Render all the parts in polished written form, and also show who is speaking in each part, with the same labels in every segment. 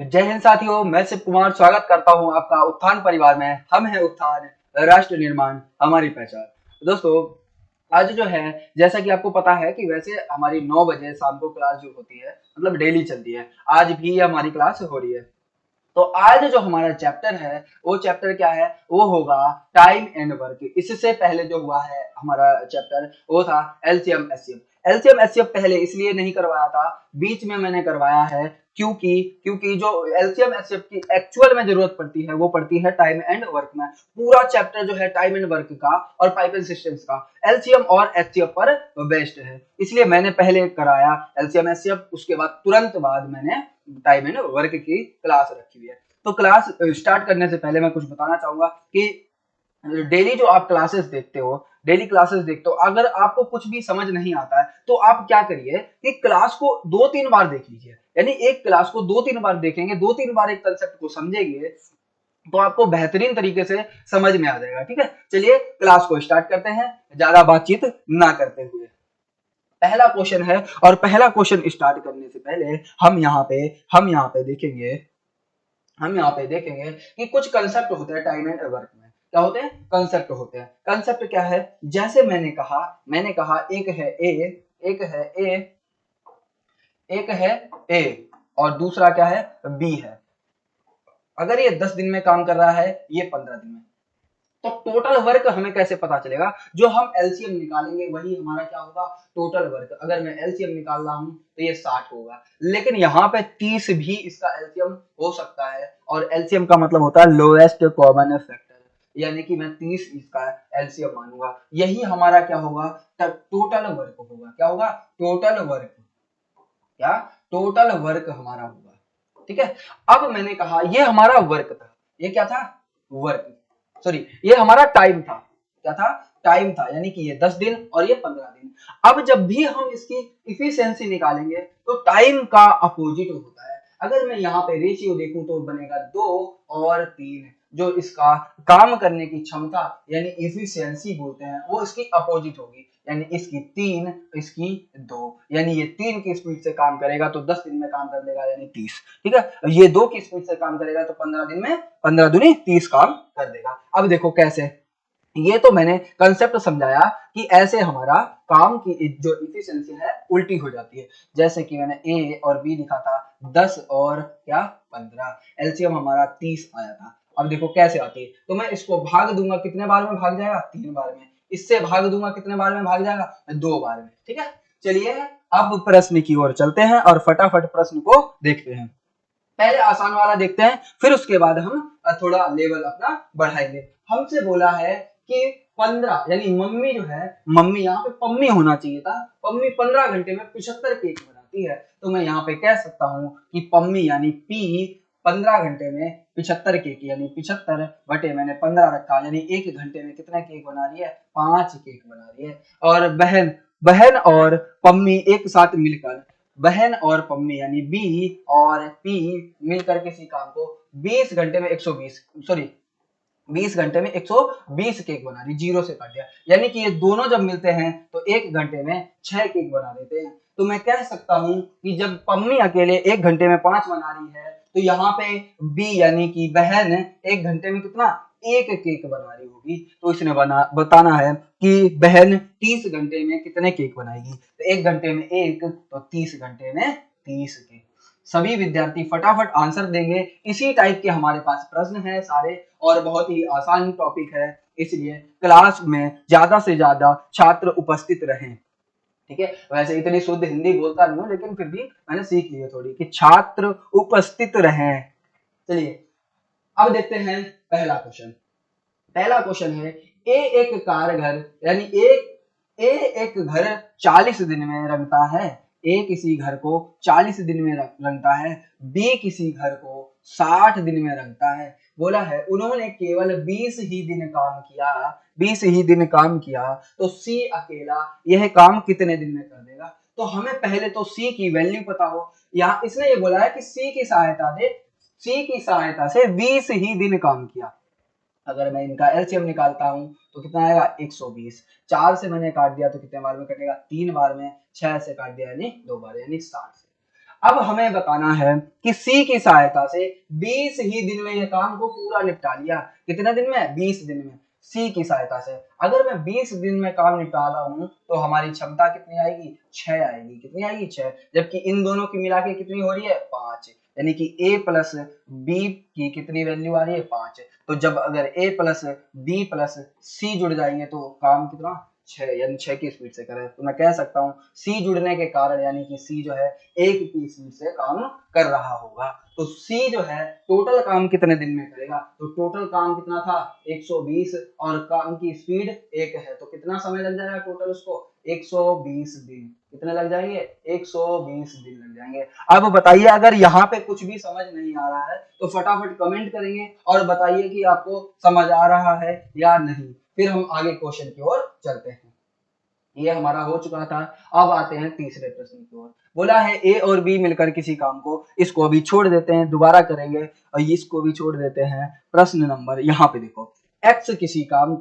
Speaker 1: जय हिंद साथियों, मैं शिव कुमार स्वागत करता हूं आपका उत्थान परिवार में। हम हैं उत्थान, राष्ट्र निर्माण हमारी पहचान। दोस्तों, आज जो है, जैसा कि आपको पता है कि वैसे हमारी 9 बजे शाम को क्लास जो होती है, मतलब डेली चलती है। आज भी हमारी क्लास हो रही है। तो आज जो हमारा चैप्टर है, वो चैप्टर क्या है? वो होगा टाइम एंड वर्क। इससे पहले जो हुआ है हमारा चैप्टर, वो था एलसीएम एचसीएफ। एलसीएम एचसीएफ पहले इसलिए नहीं करवाया था, बीच में मैंने करवाया है क्योंकि क्योंकि जो एलसीएम एचसीएफ की एक्चुअल में जरूरत पड़ती है, वो पड़ती है टाइम एंड वर्क में। पूरा चैप्टर जो है टाइम एंड वर्क का और पाइप एंड सिस्टम्स का एलसीएम और एचसीएफ पर बेस्ड है, इसलिए मैंने पहले कराया एलसीएम एचसीएफ। उसके बाद तुरंत बाद मैंने टाइम एंड वर्क की क्लास रखी हुई है। तो क्लास स्टार्ट करने से पहले मैं कुछ बताना चाहूंगा कि डेली जो आप क्लासेस देखते हो, अगर आपको कुछ भी समझ नहीं आता है तो आप क्या करिए कि क्लास को 2-3 बार देख लीजिए। यानी एक क्लास को 2-3 बार देखेंगे, 2-3 बार एक कंसेप्ट को समझेंगे, तो आपको बेहतरीन तरीके से समझ में आ जाएगा। ठीक है, चलिए क्लास को स्टार्ट करते हैं ज्यादा बातचीत ना करते हुए। पहला क्वेश्चन है, और पहला क्वेश्चन स्टार्ट करने से पहले हम यहाँ पे देखेंगे कि कुछ कंसेप्ट होते हैं टाइम एंड वर्क में। क्या होते हैं? कंसेप्ट होते हैं। कंसेप्ट क्या है? जैसे मैंने कहा एक है ए, एक है ए और दूसरा क्या है? बी है। अगर ये 10 दिन में काम कर रहा है, ये 15 दिन में, तो टोटल वर्क हमें कैसे पता चलेगा? जो हम एलसीएम निकालेंगे वही हमारा क्या होगा? Total work. अगर मैं एलसीएम निकाल रहा हूं तो ये 60 होगा, लेकिन यहाँ पे 30 भी इसका एलसीएम हो सकता है। और एलसीएम का मतलब होता है लोएस्ट कॉमन फैक्टर, यानी कि मैं 30 इसका एलसीएम मानूंगा। यही हमारा क्या होगा? टोटल वर्क होगा। क्या होगा? Total work. क्या? टोटल वर्क हमारा होगा। ठीक है, अब मैंने कहा ये हमारा वर्क था। ये क्या था? वर्क। सॉरी, ये हमारा टाइम था। क्या था? टाइम था, यानी कि ये 10 दिन और ये 15 दिन। अब जब भी हम इसकी इफिशियंसी निकालेंगे तो टाइम का अपोजिट होता है। अगर मैं यहाँ पे रेशियो देखूं तो बनेगा 2 और 3। जो इसका काम करने की क्षमता यानी इफिशियंसी बोलते हैं, वो इसकी अपोजिट होगी। यानी इसकी 3, इसकी 2। यानी ये 3 की स्पीड से काम करेगा तो 10 दिन में काम कर देगा, यानी 30। ठीक है, ये 2 की स्पीड से काम करेगा तो 15 दिन में 15 दूनी 30 काम कर देगा। अब देखो कैसे। ये तो मैंने कंसेप्ट समझाया कि ऐसे हमारा काम की जो इफिशियंसी है उल्टी हो जाती है। जैसे कि मैंने ए और बी लिखा था, 10 और क्या? 15। एलसीएम हमारा 30 आया था। अब देखो कैसे आती है। तो मैं इसको भाग दूंगा, कितने बार में भाग जाएगा? 3 बार में। इससे भाग दूंगा, कितने बार में भाग जाएगा? 2 बार में। ठीक है, चलिए अब प्रश्न की ओर चलते हैं और फटाफट प्रश्न को देखते हैं। पहले आसान वाला देखते हैं, फिर उसके बाद हम थोड़ा लेवल अपना बढ़ाएंगे। हमसे बोला है कि 15, यानी मम्मी जो है, मम्मी यहाँ पे पम्मी होना चाहिए था। पम्मी 15 घंटे में 75 केक बनाती है। तो मैं यहाँ पे कह सकता हूँ कि पम्मी यानी पी 15 घंटे में 75 केक, यानी 75 बटे मैंने 15 रखा, यानी 1 घंटे में कितना केक बना रही है? 5 केक बना रही है। और बहन बहन और पम्मी एक साथ मिलकर, बहन और पम्मी यानी बी और पी मिलकर किसी काम को 20 घंटे में 120, सॉरी 20 घंटे में 120 केक बना रही। जीरो से काट दिया, यानी कि ये दोनों जब मिलते हैं तो 1 घंटे में 6 केक बना देते हैं। तो मैं कह सकता हूं कि जब पम्मी अकेले 1 घंटे में 5 बना रही है, तो यहाँ पे बी यानी कि बहन 1 घंटे में कितना? 1 केक बना रही होगी। तो इसने बताना है कि बहन 30 घंटे में कितने केक बनाएगी। तो 1 घंटे में 1, तो 30 घंटे में 30 केक। सभी विद्यार्थी फटाफट आंसर देंगे। इसी टाइप के हमारे पास प्रश्न हैं सारे, और बहुत ही आसान टॉपिक है, इसलिए क्लास में ज्यादा से ज्यादा छात्र उपस्थित रहें। ठीक है, वैसे इतनी शुद्ध हिंदी बोलता नहीं हूँ, लेकिन फिर भी मैंने सीख ली है थोड़ी कि छात्र उपस्थित रहें। चलिए अब देखते हैं पहला क्वेश्चन। पहला क्वेश्चन है, ए एक कार घर, यानी ए एक घर 40 दिन में रंगता है। ए किसी घर को 40 दिन में रंगता है। बी किसी घर को 60 दिन में रंगता है। बोला है उन्होंने केवल 20 ही दिन काम किया, 20 ही दिन काम किया, तो सी अकेला यह काम कितने दिन में कर देगा? तो हमें पहले तो सी की वैल्यू पता हो। यहाँ इसने ये बोला है कि सी की सहायता से 20 ही दिन काम किया। अगर मैं इनका एलसीएम निकालता हूं तो कितना आएगा? 120। 4 से मैंने काट दिया तो कितने बार में कटेगा? 3 बार में। 6 से काट दिया यानी 2 बार, यानी 60 से। अब हमें बताना है कि सी की सहायता से 20 ही दिन में ये काम को पूरा निपटा लिया। कितने दिन में? 20 दिन में। सी की सहायता से अगर मैं 20 दिन में काम निपटा रहा हूं तो हमारी क्षमता कितनी आएगी? 6 आएगी। कितनी आएगी? 6। जबकि इन दोनों की मिला के कितनी हो रही है? 5। यानी कि a प्लस बी की कितनी वैल्यू आ रही है? 5। तो जब अगर a प्लस बी प्लस सी जुड़ जाएंगे तो काम कितना? 6, यानी 6 की स्पीड से करें तो मैं कह सकता हूँ सी जुड़ने के कारण यानी कि सी जो है 1 की स्पीड से काम कर रहा होगा। तो सी जो है टोटल काम कितने दिन में करेगा? तो टोटल काम कितना था? 120 और काम की स्पीड 1 है तो कितना समय लग जाएगा टोटल उसको? 120 दिन। कितने लग जाएंगे? 120 दिन लग जाएंगे। अब बताइए अगर यहाँ पे कुछ भी समझ नहीं आ रहा है तो फटाफट कमेंट करेंगे और बताइए कि आपको समझ आ रहा है या नहीं। फिर हम आगे क्वेश्चन की ओर चलते हैं। ये हमारा हो चुका था। अब आते हैं तीसरे प्रश्न की ओर। बोला है ए और बी मिलकर किसी काम को, इसको अभी छोड़ देते हैं, दोबारा करेंगे और इसको भी छोड़ देते हैं। प्रश्न नंबर यहाँ पे देखो, एक्स किसी काम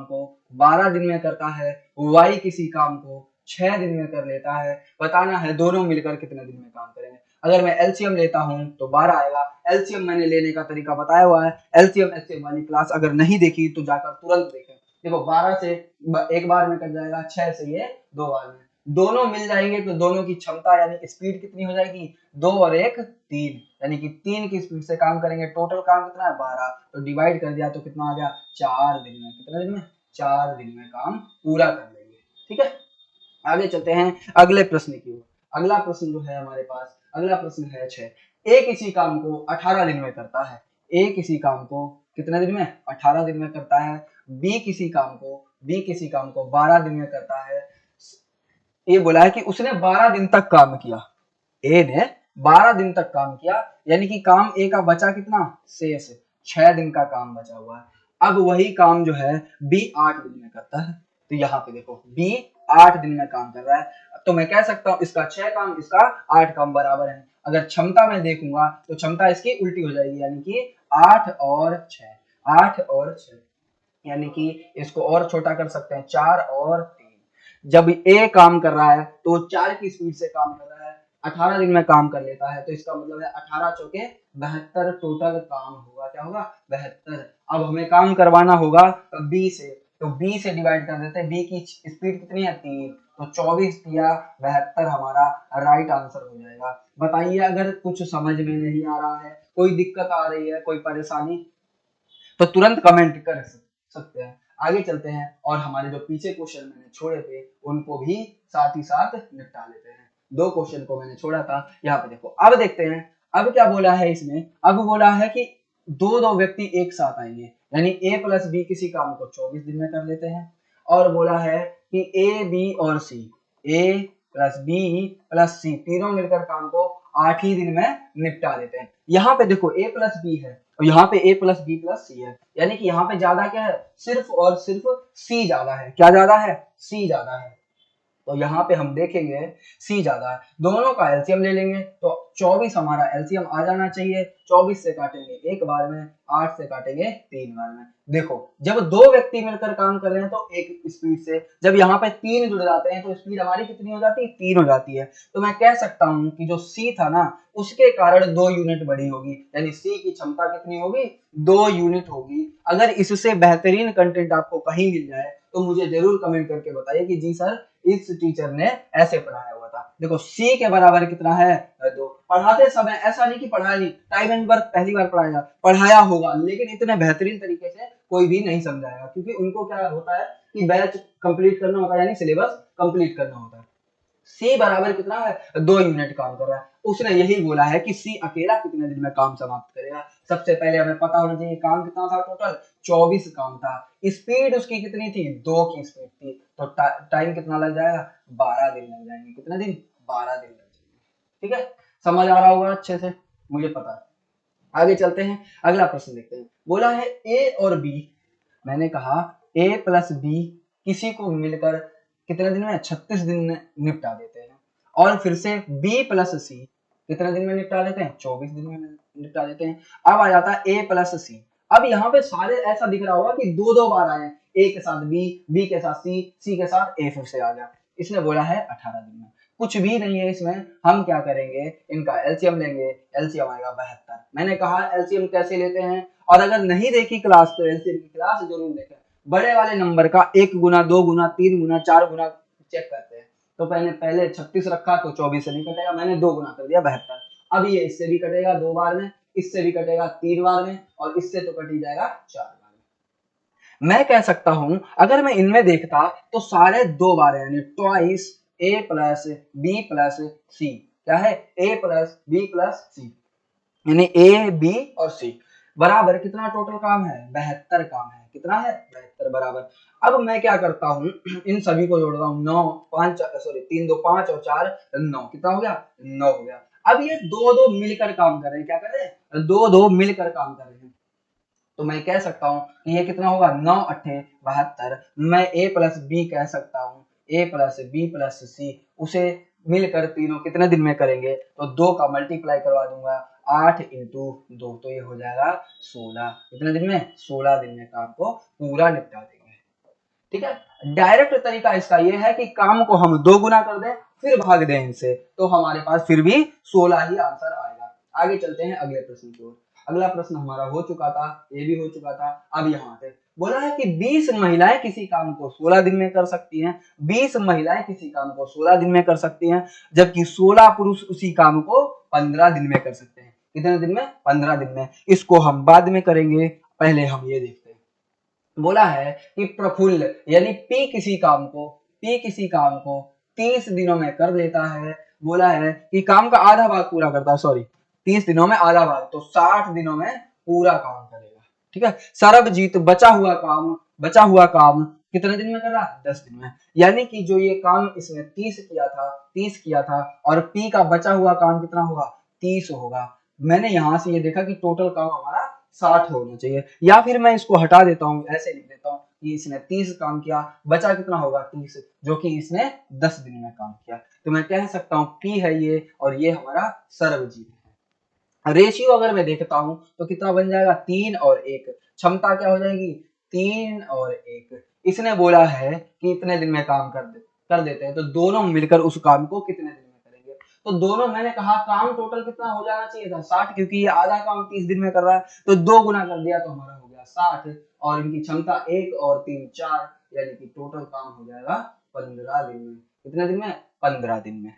Speaker 1: को 12 दिन में करता है, वाई किसी काम को 6 दिन में कर लेता है। बताना है दोनों मिलकर कितने दिन में काम करेंगे। अगर मैं एलसीएम लेता हूं तो 12 आएगा। एलसीएम मैंने लेने का तरीका बताया हुआ है। एलसीएम एचसीएम वाली क्लास अगर नहीं देखी तो जाकर तुरंत देखें। देखो 12 से एक बार में कट जाएगा, 6 से ये 2 बार में। दोनों मिल जाएंगे तो दोनों की क्षमता यानी स्पीड कितनी हो जाएगी? 2 और 1 3, यानी कि 3 की स्पीड से काम करेंगे। टोटल काम कितना है? 12। तो डिवाइड कर दिया तो कितना आ गया? 4 दिन में। कितने दिन में? 4 दिन में काम पूरा कर लेंगे। ठीक है, आगे चलते हैं अगले प्रश्न की ओर। अगला प्रश्न जो है हमारे पास, अगला प्रश्न है 6। ए किसी काम को 18 दिन में करता है। ए किसी काम को कितने दिन में? 18 दिन में करता है। बी किसी काम को 12 दिन में करता है। ये बोला है कि उसने 12 दिन तक काम किया। ए ने 12 दिन तक काम किया, यानी कि काम ए का बचा कितना? शेष 6 दिन का काम बचा हुआ है। अब वही काम जो है बी 8 दिन में करता है। तो यहाँ पे देखो बी 8 दिन में काम कर रहा है, तो मैं कह सकता हूँ इसका 6 काम इसका 8 काम बराबर है। अगर क्षमता में देखूंगा तो क्षमता इसकी उल्टी हो जाएगी, यानी कि 8 और 6, 8 और 6, यानी कि इसको और छोटा कर सकते हैं, 4 और 3। जब ए काम कर रहा है तो 4 की स्पीड से काम कर रहा है, 18 दिन में काम कर लेता है, तो इसका मतलब है 18 चौके 72 टोटल काम होगा। क्या होगा? 72। अब हमें काम करवाना होगा बी से, तो बी से डिवाइड कर देते हैं। बी की स्पीड कितनी है? 3, तो 24 या 72 हमारा राइट आंसर हो जाएगा। बताइए अगर कुछ समझ में नहीं आ रहा है, कोई दिक्कत आ रही है, कोई परेशानी, तो तुरंत कमेंट कर सकते हैं। आगे चलते हैं और हमारे जो पीछे क्वेश्चन मैंने छोड़े थे उनको भी साथ ही साथ निपटा लेते हैं। 2 क्वेश्चन को मैंने छोड़ा था, यहाँ पे देखो। अब देखते हैं अब क्या बोला है इसमें। अब बोला है कि दो व्यक्ति एक साथ आएंगे, यानी ए प्लस बी किसी काम को 24 दिन में कर लेते हैं। और बोला है कि ए बी और सी, ए प्लस बी प्लस सी तीनों मिलकर काम को 8 ही दिन में निपटा देते हैं। यहाँ पे देखो ए प्लस बी है और यहाँ पे ए प्लस बी प्लस सी है, यानी कि यहाँ पे ज्यादा क्या है? सिर्फ और सिर्फ सी ज्यादा है। क्या ज्यादा है? सी ज्यादा है। तो यहाँ पे हम देखेंगे सी ज्यादा है, दोनों का एलसीएम ले लेंगे तो 24 हमारा एलसीएम आ जाना चाहिए। 24 से काटेंगे एक बार में, 8 से काटेंगे 3 बार में। देखो जब 2 व्यक्ति मिलकर काम कर रहे हैं तो एक स्पीड से, जब यहाँ पे 3 जुड़ जाते हैं तो स्पीड हमारी कितनी हो जाती है? 3 हो जाती है। तो मैं कह सकता हूँ कि जो सी था ना उसके कारण 2 यूनिट बढ़ी होगी, यानी सी की क्षमता कितनी होगी? 2 यूनिट होगी। अगर इससे बेहतरीन कंटेंट आपको कहीं मिल जाए तो मुझे जरूर कमेंट करके बताइए कि जी सर इस टीचर ने ऐसे पढ़ाया हुआ था। देखो सी के बराबर कितना है? 2। पढ़ाते समय ऐसा नहीं कि पढ़ाया नहीं, टाइम एंड वर्क पहली बार पढ़ाया होगा, लेकिन इतने बेहतरीन तरीके से कोई भी नहीं समझाएगा, क्योंकि उनको क्या होता है कि बैच कंप्लीट करना होता है, यानी सिलेबस कंप्लीट करना होता है। सी बराबर कितना है? 2 यूनिट काम कर रहा है। उसने यही बोला है कि सी अकेला कितने दिन में काम समाप्त करेगा। सबसे पहले हमें पता होना चाहिए काम कितना था टोटल? 24 काम था। स्पीड उसकी कितनी थी? 2 की स्पीड थी, तो टाइम कितना लग जाएगा? 12 दिन लग जाएंगे। कितने दिन? 12 दिन लग जाएंगे। ठीक है, समझ आ रहा होगा अच्छे से, मुझे पता है। आगे चलते हैं, अगला प्रश्न देखते हैं। बोला है ए और बी, मैंने कहा ए प्लस बी किसी को मिलकर कितने दिन में? 36 दिन में निपटा देते हैं। और फिर से बी प्लस सी कितने दिन में निपटा देते हैं? 24 दिन में निपटा देते हैं। अब आ जाता है ए प्लस सी। अब यहाँ पे सारे ऐसा दिख रहा होगा कि 2 बार आए, ए के साथ बी, बी के साथ सी, सी के साथ ए फिर से आ गया। इसने बोला है 18 दिन में। कुछ भी नहीं है इसमें। हम क्या करेंगे, इनका एलसीएम लेंगे, एलसीएम आएगा 72। मैंने कहा एलसीएम कैसे लेते हैं, और अगर नहीं देखी क्लास तो एलसीएम की क्लास जरूर देखें। बड़े वाले नंबर का 1 गुना 2 गुना 3 गुना 4 गुना चेक करते हैं। तो पहले 36 रखा तो 24 से नहीं कटेगा, मैंने 2 गुना कर दिया 72। अब ये इससे भी कटेगा 2 बार में, इससे भी कटेगा 3 बार में, और इससे तो कट ही जाएगा 4 बार में। मैं कह सकता हूं अगर मैं इनमें देखता तो सारे 2 बार है, यानी twice a plus B plus C. क्या है, a plus B plus C, यानी ए बी और सी बराबर कितना टोटल काम है, 72 काम है। कितना है, 72 बराबर। अब मैं क्या करता हूँ, इन सभी को जोड़ता हूँ, 9 5 सॉरी 3 2 5 और 4 9, कितना हो गया, 9 हो गया। अब ये दो दो मिलकर काम कर रहे हैं, क्या कर रहे हैं, दो दो मिलकर काम कर रहे हैं। तो मैं कह सकता हूँ कि ये कितना होगा, 9 8 72। मैं a प्लस बी कह सकता हूँ, a प्लस बी प्लस सी, उसे मिलकर तीनों कितने दिन में करेंगे, तो 2 का मल्टीप्लाई करवा दूंगा, 8 इंटू 2, तो ये हो जाएगा 16। कितने दिन में, 16 दिन में काम को पूरा निपटा देंगे। ठीक है, डायरेक्ट तरीका इसका ये है कि काम को हम 2 गुना कर दें फिर भाग दें इनसे, तो हमारे पास फिर भी 16 ही आंसर आएगा। आगे चलते हैं अगले प्रश्न की ओर। अगला प्रश्न हमारा हो चुका था, ये भी हो चुका था। अब यहाँ पे बोला है कि 20 महिलाएं किसी काम को 16 दिन में कर सकती हैं, 20 महिलाएं किसी काम को 16 दिन में कर सकती हैं, जबकि 16 पुरुष उसी काम को 15 दिन में कर सकते हैं। कितने दिन में, 15 दिन में। इसको हम बाद में करेंगे, पहले हम ये देखते हैं। बोला है कि प्रफुल्ल यानी पी किसी काम को 30 दिनों में कर लेता है। बोला है कि काम का आधा भाग पूरा करता है, सॉरी 30 दिनों में आधा भाग, तो 60 दिनों में पूरा काम करेगा। ठीक है, सरबजीत बचा हुआ काम कितने दिन में कर रहा है, 10 दिन में। यानी कि जो ये काम इसने 30 किया था और पी का बचा हुआ काम कितना होगा, 30 होगा। मैंने यहां से ये देखा कि टोटल काम हमारा 60 होना चाहिए, या फिर मैं इसको हटा देता हूँ, ऐसे लिख देता हूँ कि इसने 30 काम किया, बचा कितना होगा 30, जो कि इसने 10 दिन में काम किया। तो मैं कह सकता हूँ पी है ये, और ये हमारा सर्वजीत है। रेशियो अगर मैं देखता हूं तो कितना बन जाएगा, 3 और 1। क्षमता क्या हो जाएगी, 3 और 1। इसने बोला है कि इतने दिन में काम कर देते हैं, तो दोनों मिलकर उस काम को कितने दिन में करेंगे। तो दोनों, मैंने कहा काम टोटल कितना हो जाना चाहिए था, 60, क्योंकि ये आधा काम 30 दिन में कर रहा है, तो 2 गुना कर दिया तो हमारा हो गया 60, और इनकी क्षमता 1 और 3 4, यानी कि टोटल काम हो जाएगा 15 दिन में। कितने दिन में, 15 दिन में।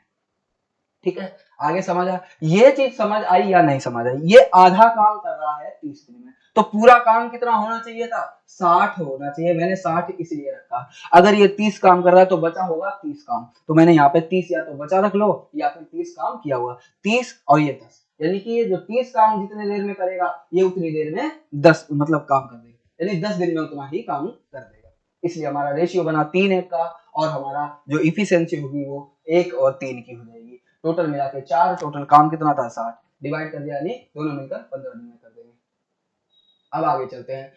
Speaker 1: ठीक है, आगे समझ आया, ये चीज समझ आई या नहीं समझ आई। ये आधा काम कर रहा है 30 दिन में, तो पूरा काम कितना होना चाहिए था, 60 होना चाहिए। मैंने 60 इसलिए रखा, अगर ये 30 काम कर रहा है तो बचा होगा 30 काम, तो मैंने यहाँ पे 30 या तो बचा रख लो, या फिर 30 काम किया हुआ, 30 और ये 10, यानी कि ये जो 30 काम जितने देर में करेगा, ये उतनी देर में 10 मतलब काम कर देगा, यानी 10 दिन में उतना ही काम कर देगा। इसलिए हमारा रेशियो बना 3:1 का, और हमारा जो इफिशियंसी होगी वो 1 और 3 की हो जाएगी। टोटल मिला के 4, टोटल काम कितना था 60, डिवाइड कर दिया, यानी दोनों मिलकर 15 दिन में कर देंगे। अब आगे चलते हैं।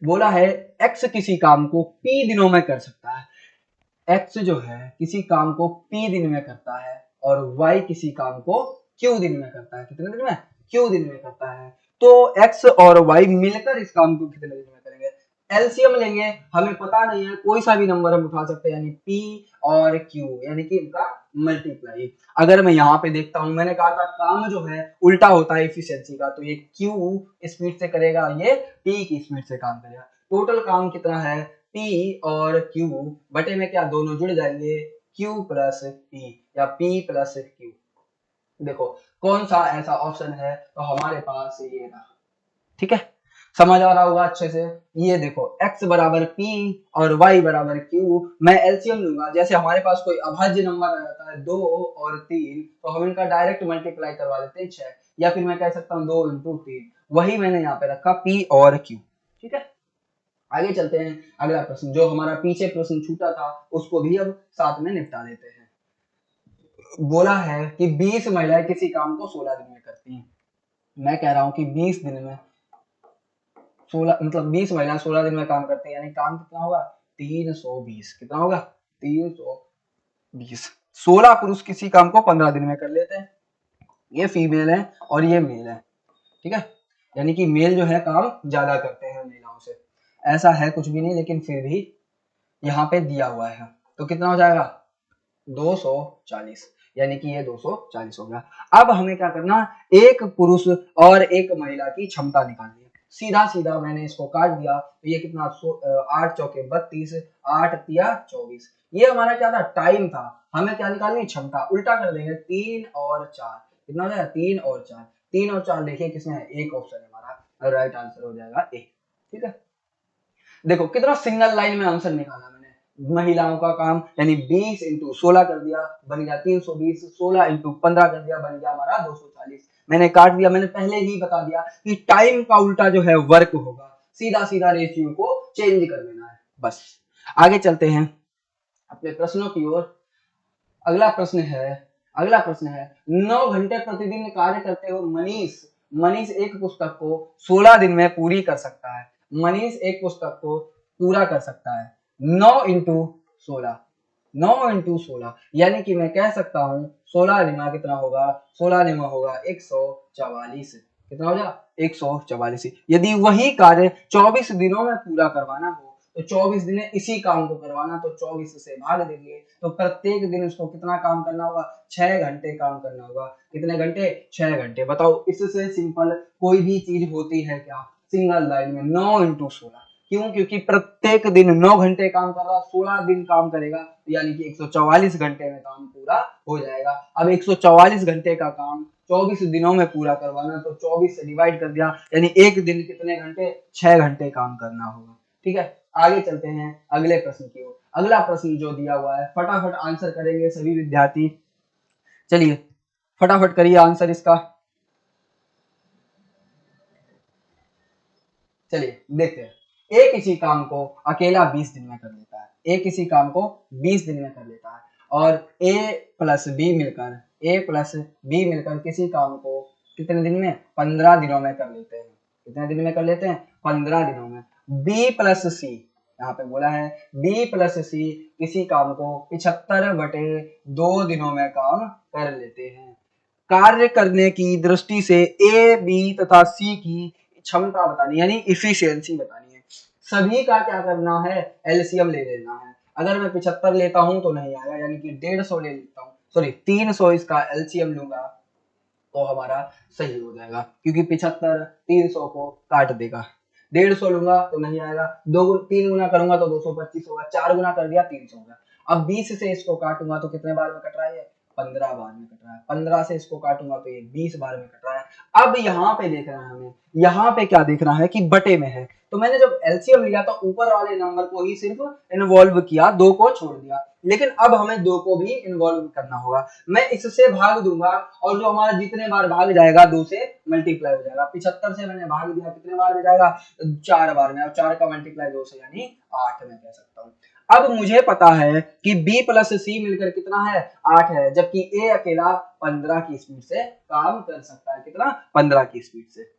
Speaker 1: बोला है एक्स किसी काम को पी दिनों में कर सकता है। एक्स जो है किसी काम को पी दिन में करता है, और वाई किसी काम को क्यू दिन में करता है। कितने दिन में, क्यू दिन में करता है। तो एक्स और वाई मिलकर इस काम को कितने दिन में करेंगे। एलसीएम लेंगे, हमें पता नहीं है, कोई सा भी नंबर हम उठा सकते हैं, यानी पी और क्यू, यानी कि इनका मल्टीप्लाई। अगर मैं यहाँ पे देखता हूं, मैंने कहा था काम जो है उल्टा होता है इफिशियंसी का, तो ये क्यू स्पीड से करेगा, ये पी की स्पीड से काम करेगा। टोटल काम कितना है, P और Q बटे में क्या दोनों जुड़ जाएंगे, Q प्लस P या P प्लस Q। देखो कौन सा ऐसा ऑप्शन है, तो हमारे पास ये रहा। ठीक है, समझ आ रहा होगा अच्छे से। ये देखो x बराबर P और y बराबर Q, मैं एलसीएम लूंगा। जैसे हमारे पास कोई अभाज्य नंबर आ जाता है 2 और 3, तो हम इनका डायरेक्ट मल्टीप्लाई करवा देते हैं 6, या फिर मैं कह सकता हूँ 2 इंटू 3, वही मैंने यहाँ पे रखा P और Q। ठीक है, आगे चलते हैं। अगला प्रश्न, जो हमारा पीछे प्रश्न छूटा था उसको भी अब साथ में निपटा देते हैं। बोला है कि 20 महिलाएं किसी काम को 16 दिन में करती हैं। मैं कह रहा हूं कि 20 दिन में 16, मतलब 20 महिलाएं 16 दिन में काम करती हैं, यानी काम कितना होगा, 320। कितना होगा, 320। 16 पुरुष किसी काम को 15 दिन में कर लेते हैं। ये फीमेल है और ये मेल है। ठीक है, यानी कि मेल जो है काम ज्यादा करते हैं महिलाओं से। ऐसा है कुछ भी नहीं, लेकिन फिर भी यहाँ पे दिया हुआ है, तो कितना हो जाएगा, 240, यानी कि ये 240 हो गया। अब हमें क्या करना, एक पुरुष और एक महिला की क्षमता निकालनी है। सीधा सीधा मैंने इसको काट दिया तो ये कितना 8 चौके 32, 8 तिया 24। ये हमारा क्या था, टाइम था। हमें क्या निकालनी, क्षमता। उल्टा कर देंगे, 3 और 4 कितना हो जाएगा, 3 और 4। 3 और 4 देखिए किसमें है, एक ऑप्शन है हमारा, राइट आंसर हो जाएगा ए। ठीक है, देखो कितना सिंगल लाइन में आंसर निकाला मैंने। महिलाओं का काम यानी 20 इंटू 16 कर दिया, बन गया 320। 16 इंटू 15 कर दिया, बन गया हमारा 240। मैंने काट दिया, मैंने पहले ही बता दिया कि टाइम का उल्टा जो है वर्क होगा। सीधा सीधा रेशियो को चेंज कर देना है बस। आगे चलते हैं अपने प्रश्नों की ओर। अगला प्रश्न है 9 घंटे प्रतिदिन कार्य करते हुए मनीष एक पुस्तक को 16 दिन में पूरी कर सकता है। मनीष एक पुस्तक को पूरा कर सकता है। 9 इंटू 16, 9 इंटू 16 यानी कि मैं कह सकता हूं 16 दिना कितना होगा, 16 दिना होगा 144। कितना हो जाएगा, 144। यदि वही कार्य 24 दिनों में पूरा करवाना हो तो 24 दिन इसी काम को करवाना, तो 24 से भाग देंगे तो प्रत्येक दिन उसको कितना काम करना होगा, 6 घंटे काम करना होगा। कितने घंटे, 6 घंटे। बताओ इससे सिंपल कोई भी चीज होती है क्या, सिंगल लाइन में 9 इंटू 16। क्यों, क्योंकि प्रत्येक दिन 9 घंटे काम कर रहा, 16 दिन काम करेगा, यानी कि 144 घंटे में काम पूरा हो जाएगा। अब 144 घंटे का काम 24 दिनों में पूरा करवाना, तो 24 से डिवाइड कर दिया, यानी एक दिन कितने घंटे, 6 घंटे काम करना होगा। ठीक है, आगे चलते हैं अगले प्रश्न की ओर। अगला प्रश्न जो दिया हुआ है फटाफट आंसर करेंगे सभी विद्यार्थी। चलिए फटाफट करिए आंसर इसका। चलिए देखते हैं। एक इसी काम को अकेला 20 दिन में कर लेता है। एक इसी काम को 20 दिन में कर लेता है और ए प्लस बी मिलकर किसी काम को कितने दिन में, 15 दिनों में कर लेते हैं। कितने दिन में कर लेते हैं, 15 दिनों में। बी प्लस सी, यहाँ पे बोला है बी प्लस सी किसी काम को 75/2 दिनों में काम कर लेते हैं। कार्य करने की दृष्टि से ए बी तथा सी की क्षमता बतानी, यानी इफिशियंसी बतानी है। सभी का क्या करना है, एलसीएम ले लेना है। अगर मैं 75 लेता हूं तो नहीं आएगा, यानी कि 150 ले लेता हूँ, सॉरी 300 इसका एलसीएम लूंगा तो हमारा सही हो जाएगा, क्योंकि 75 300 को काट देगा। 150 लूंगा तो नहीं आएगा, 3 गुना करूंगा तो 225 होगा, 4 गुना कर दिया 300 होगा। अब 20 से इसको काटूंगा तो कितने बार में कट रहा है, 15 बार में कट रहा है। 15 से इसको काटूंगा तो ये 20 बार में कट रहा है। अब यहाँ पे देखना है हमें, यहाँ पे क्या देखना है कि बटे में है, तो मैंने जब एलसीएम लिया तो ऊपर वाले नंबर को ही सिर्फ इन्वॉल्व किया, 2 को छोड़ दिया। लेकिन अब हमें 2 को भी इन्वॉल्व करना होगा। मैं इससे भाग दूंगा और जो हमारा जितने बार भाग जाएगा 2 से मल्टीप्लाई हो जाएगा। 75 से मैंने भाग दिया, कितने बार में जाएगा, 4 बार में, और 4 का मल्टीप्लाई 2 से यानी 8 में कह सकता हूँ। अब मुझे पता है कि B प्लस C मिलकर कितना है, 8 है, जबकि A अकेला 15 की स्पीड से काम कर सकता है। कितना, 15 की स्पीड से।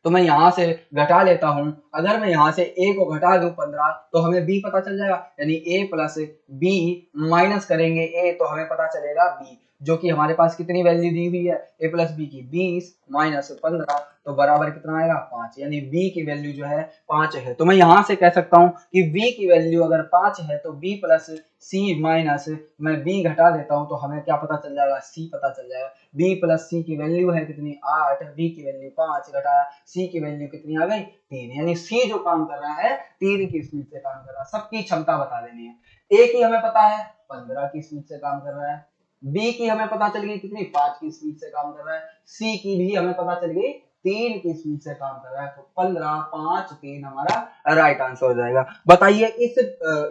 Speaker 1: तो मैं यहां से घटा लेता हूं। अगर मैं यहां से a को घटा दूं 15 तो हमें b पता चल जाएगा, यानी a प्लस बी माइनस करेंगे a तो हमें पता चलेगा b, जो कि हमारे पास कितनी वैल्यू दी हुई है, a प्लस बी की 20 माइनस 15 तो बराबर कितना आएगा, 5, यानी b की वैल्यू जो है 5 है। तो मैं यहां से कह सकता हूं कि b की वैल्यू अगर 5 है तो b प्लस सी माइनस मैं b घटा देता हूं तो हमें क्या पता चल जाएगा, c पता चल जाएगा। b प्लस सी की वैल्यू है कितनी, 8, b की वैल्यू 5 घटाया c की वैल्यू कितनी आ गई, 3, यानी c जो काम कर रहा है 3 की स्पीड से काम कर रहा है। सबकी क्षमता बता देनी है। a की हमें पता है 15 की स्पीड से काम कर रहा है, b की हमें पता चल गई कितनी, 5 की स्पीड से काम कर रहा है, c की भी हमें पता चल गई 3 की स्पीड से काम कर रहा है। तो 15 5 3 हमारा राइट आंसर हो जाएगा। बताइए इस